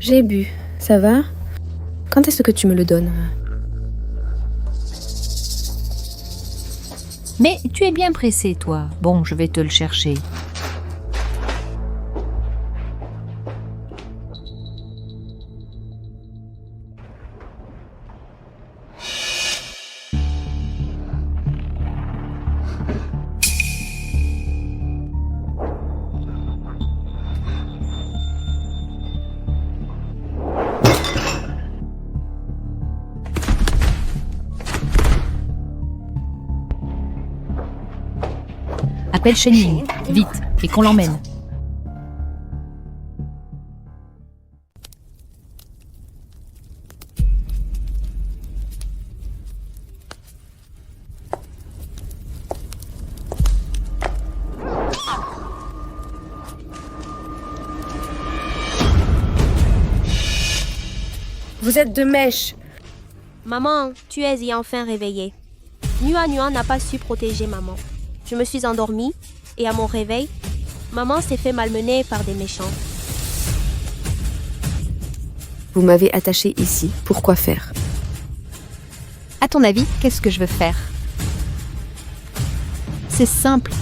J'ai bu. Ça va? Quand est-ce que tu me le donnes? Mais tu es bien pressé, toi. Bon, je vais te le chercher. Appelle Shen Ying, vite, et qu'on l'emmène. Vous êtes de mèche. Maman, tu es enfin réveillée. Nuan n'a pas su protéger maman. Je me suis endormie et à mon réveil, maman s'est fait malmener par des méchants. Vous m'avez attaché ici. Pourquoi faire? À ton avis, qu'est-ce que je veux faire? C'est simple.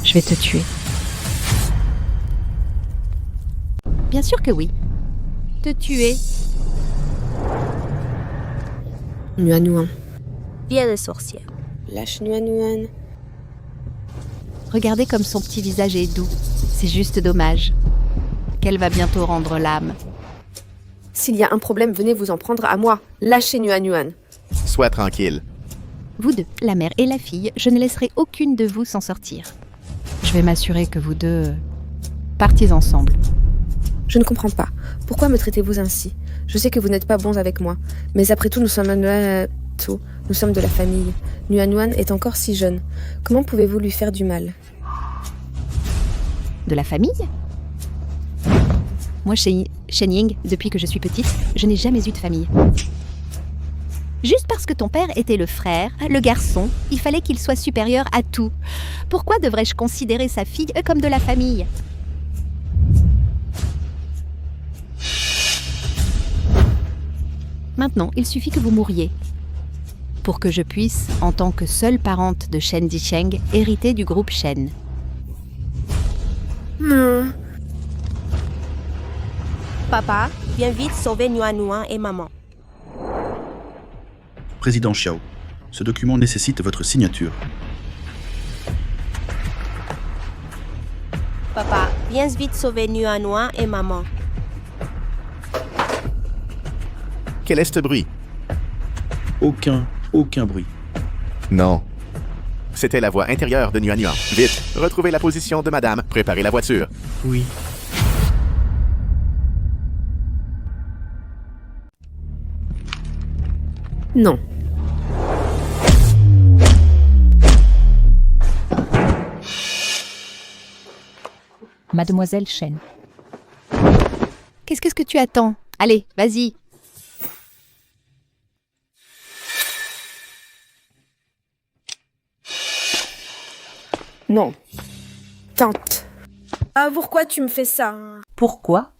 Je vais te tuer. Bien sûr que oui. Te tuer. Nuan. Vieille sorcière. Lâche Nuan. Regardez comme son petit visage est doux. C'est juste dommage. Qu'elle va bientôt rendre l'âme. S'il y a un problème, venez vous en prendre à moi. Lâchez Nuan. Sois tranquille. Vous deux, la mère et la fille, je ne laisserai aucune de vous s'en sortir. Je vais m'assurer que vous deux partiez ensemble. Je ne comprends pas. Pourquoi me traitez-vous ainsi? Je sais que vous n'êtes pas bons avec moi. Mais après tout, nous sommes de la famille. Nuan est encore si jeune. Comment pouvez-vous lui faire du mal? De la famille? Moi, Shen Ying, depuis que je suis petite, je n'ai jamais eu de famille. Juste parce que ton père était le frère, le garçon, il fallait qu'il soit supérieur à tout. Pourquoi devrais-je considérer sa fille comme de la famille? Maintenant, il suffit que vous mouriez pour que je puisse, en tant que seule parente de Shen Dicheng, hériter du groupe Shen. Papa, viens vite sauver Nuan et maman. Président Xiao, ce document nécessite votre signature. Papa, viens vite sauver Nuan et maman. Quel est ce bruit? Aucun bruit. Non. C'était la voix intérieure de Nuan. Vite, retrouvez la position de madame. Préparez la voiture. Oui. Non. Mademoiselle Shen. Qu'est-ce que tu attends? Allez, vas-y. Non. Tante. Ah, pourquoi tu me fais ça? Pourquoi?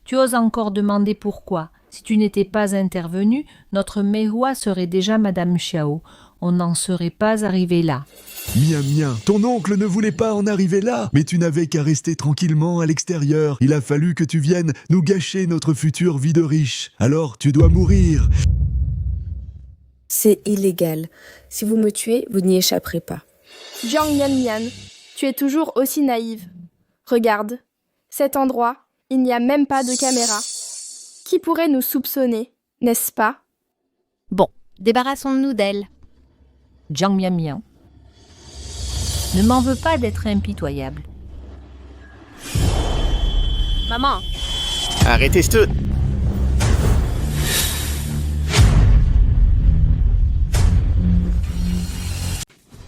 Tu oses encore demander pourquoi? Si tu n'étais pas intervenu, notre Mehua serait déjà Madame Xiao. On n'en serait pas arrivé là. Mien, ton oncle ne voulait pas en arriver là, mais tu n'avais qu'à rester tranquillement à l'extérieur. Il a fallu que tu viennes nous gâcher notre future vie de riche. Alors tu dois mourir. C'est illégal. Si vous me tuez, vous n'y échapperez pas. Jiang Mian, tu es toujours aussi naïve. Regarde, cet endroit, il n'y a même pas de caméra. Qui pourrait nous soupçonner, n'est-ce pas? Bon, débarrassons-nous d'elle. Jiang Mian. Ne m'en veux pas d'être impitoyable. Maman. Arrêtez tout.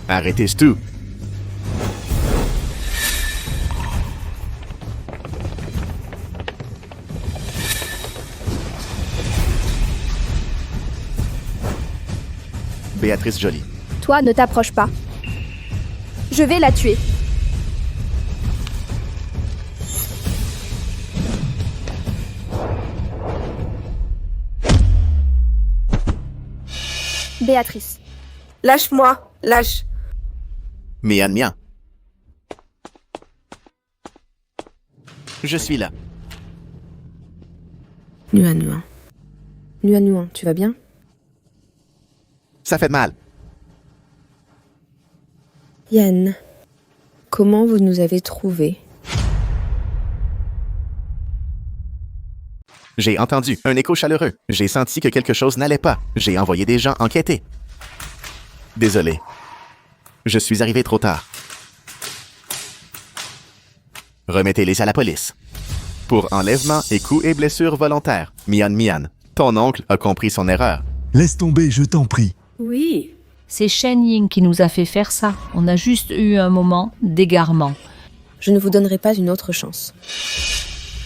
Arrêtez tout. Béatrice Joly. Toi, ne t'approche pas. Je vais la tuer. Béatrice. Lâche-moi, lâche. Mian. Je suis là. Nuan, tu vas bien? Ça fait mal. Yan, comment vous nous avez trouvés? J'ai entendu un écho chaleureux. J'ai senti que quelque chose n'allait pas. J'ai envoyé des gens enquêter. Désolé. Je suis arrivé trop tard. Remettez-les à la police. Pour enlèvement et coups et blessures volontaires. Mian Mian, ton oncle a compris son erreur. Laisse tomber, je t'en prie. Oui. C'est Shen Ying qui nous a fait faire ça. On a juste eu un moment d'égarement. Je ne vous donnerai pas une autre chance.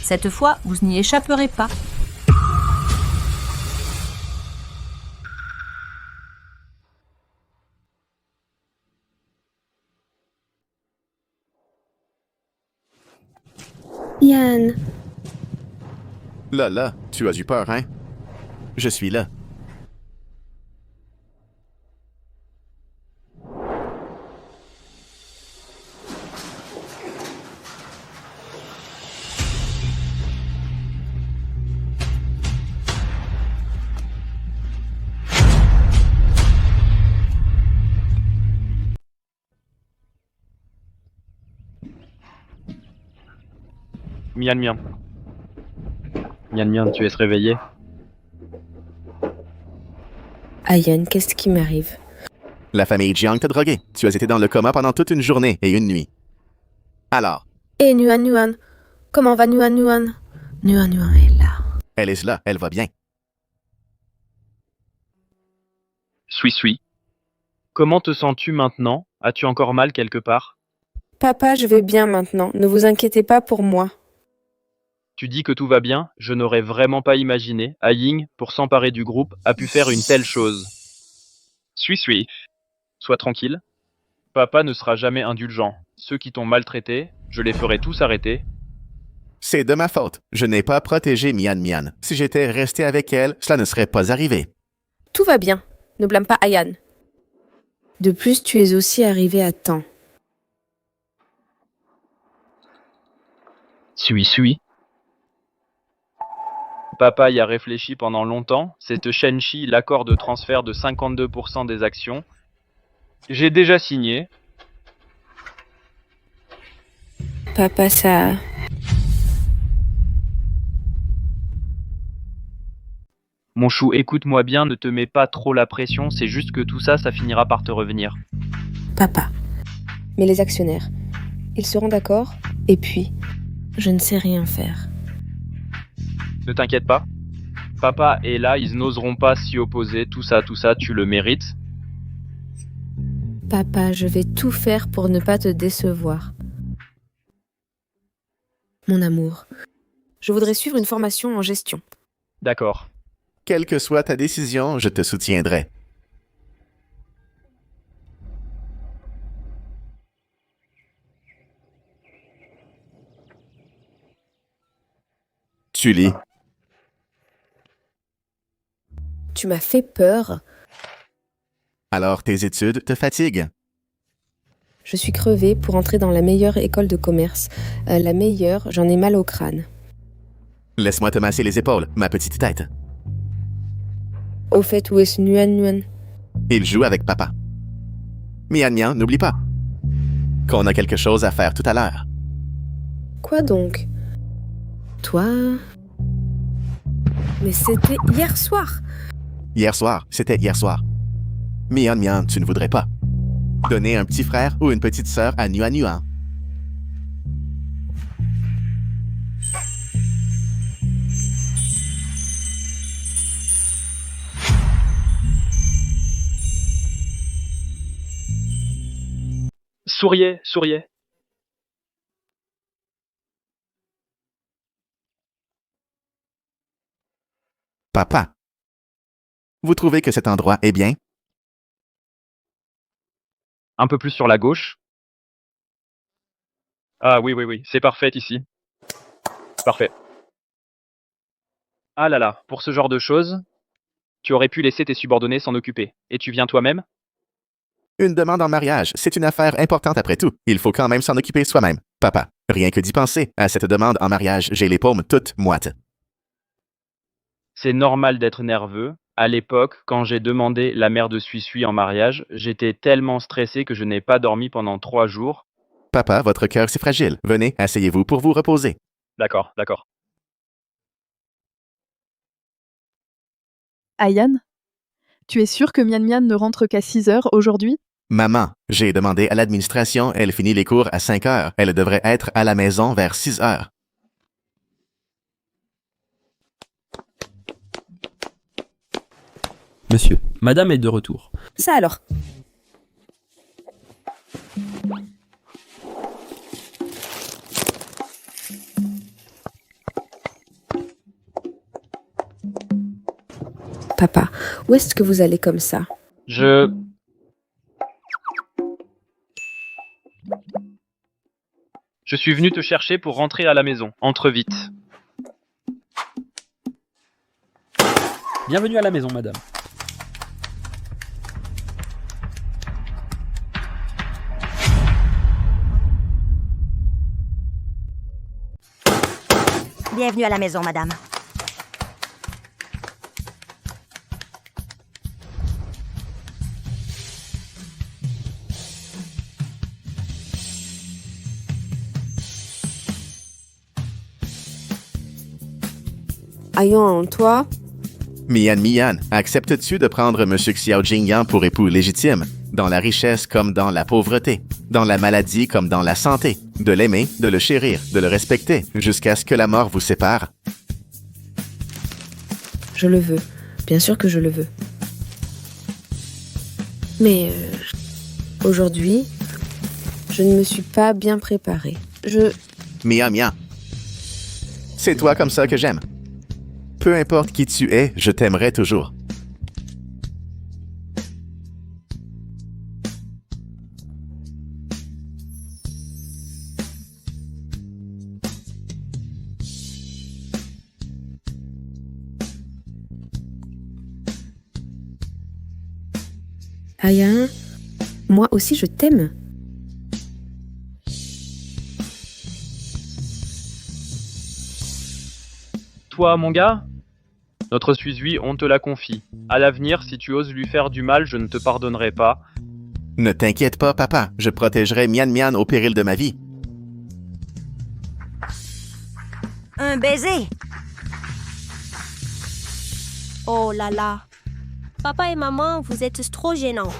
Cette fois, vous n'y échapperez pas. Yann, Là, tu as eu peur, hein? Je suis là. Mian Mian. Mian Mian, tu es réveillé? Ayan, qu'est-ce qui m'arrive? La famille Jiang t'a drogué. Tu as été dans le coma pendant toute une journée et une nuit. Alors, Et Nuan Nuan, comment va Nuan Nuan? Nuan Nuan est là. elle est là, elle va bien. Suis. Comment te sens-tu maintenant? As-tu encore mal quelque part? Papa, je vais bien maintenant. Ne vous inquiétez pas pour moi. Tu dis que tout va bien? Je n'aurais vraiment pas imaginé. Ying, pour s'emparer du groupe, a pu faire une telle chose. Suis. Sois tranquille. Papa ne sera jamais indulgent. Ceux qui t'ont maltraité, je les ferai tous arrêter. C'est de ma faute. Je n'ai pas protégé Mian Mian. Si j'étais resté avec elle, cela ne serait pas arrivé. Tout va bien. Ne blâme pas Ayan. De plus, tu es aussi arrivé à temps. Suis. Papa y a réfléchi pendant longtemps. Cette Shenchi l'accord de transfert de 52% des actions. J'ai déjà signé. Papa, ça... Mon chou, écoute-moi bien, ne te mets pas trop la pression, c'est juste que tout ça, ça finira par te revenir. Papa. Mais les actionnaires, ils seront d'accord? Et puis, je ne sais rien faire. Ne t'inquiète pas. Papa est là, ils n'oseront pas s'y opposer, tout ça, tu le mérites. Papa, je vais tout faire pour ne pas te décevoir. Mon amour, je voudrais suivre une formation en gestion. D'accord. Quelle que soit ta décision, je te soutiendrai. Tu lis. Tu m'as fait peur. Alors tes études te fatiguent. Je suis crevée pour entrer dans la meilleure école de commerce. La meilleure, j'en ai mal au crâne. Laisse-moi te masser les épaules, ma petite tête. Au fait, où est ce Nuan Nuan? Il joue avec papa. Mian Mian, n'oublie pas qu'on a quelque chose à faire tout à l'heure. Quoi donc? Toi... Mais c'était hier soir. Hier soir, c'était hier soir. Mian Mian, tu ne voudrais pas donner un petit frère ou une petite sœur à Nuan Nuan. Souriez. Papa, vous trouvez que cet endroit est bien? Un peu plus sur la gauche. Ah oui, c'est parfait ici. Parfait. Ah là, pour ce genre de choses, tu aurais pu laisser tes subordonnés s'en occuper. Et tu viens toi-même? Une demande en mariage, c'est une affaire importante après tout. Il faut quand même s'en occuper soi-même. Papa, rien que d'y penser à cette demande en mariage, j'ai les paumes toutes moites. C'est normal d'être nerveux. À l'époque, quand j'ai demandé la mère de Suis en mariage, j'étais tellement stressé que je n'ai pas dormi pendant 3 jours. Papa, votre cœur c'est fragile. Venez, asseyez-vous pour vous reposer. D'accord. Ayan, tu es sûr que Mian Mian ne rentre qu'à 6 heures aujourd'hui? Maman, j'ai demandé à l'administration, elle finit les cours à 5 heures. Elle devrait être à la maison vers 6 heures. Monsieur, madame est de retour. Ça alors. Papa, où est-ce que vous allez comme ça? Je suis venu te chercher pour rentrer à la maison. Entre vite. Bienvenue à la maison, madame. Bienvenue à la maison, madame. Ayon, toi? Mian, acceptes-tu de prendre M. Xiao Jingyan pour époux légitime, dans la richesse comme dans la pauvreté, dans la maladie comme dans la santé, de l'aimer, de le chérir, de le respecter, jusqu'à ce que la mort vous sépare? Je le veux. Bien sûr que je le veux. Mais aujourd'hui, je ne me suis pas bien préparée. Mian. C'est toi comme ça que j'aime. Peu importe qui tu es, je t'aimerai toujours. Ayan, moi aussi je t'aime. Toi, mon gars? Notre Suizui, on te la confie. À l'avenir, si tu oses lui faire du mal, je ne te pardonnerai pas. Ne t'inquiète pas, papa. Je protégerai Mian au péril de ma vie. Un baiser? Oh là là. Papa et maman, vous êtes trop gênants.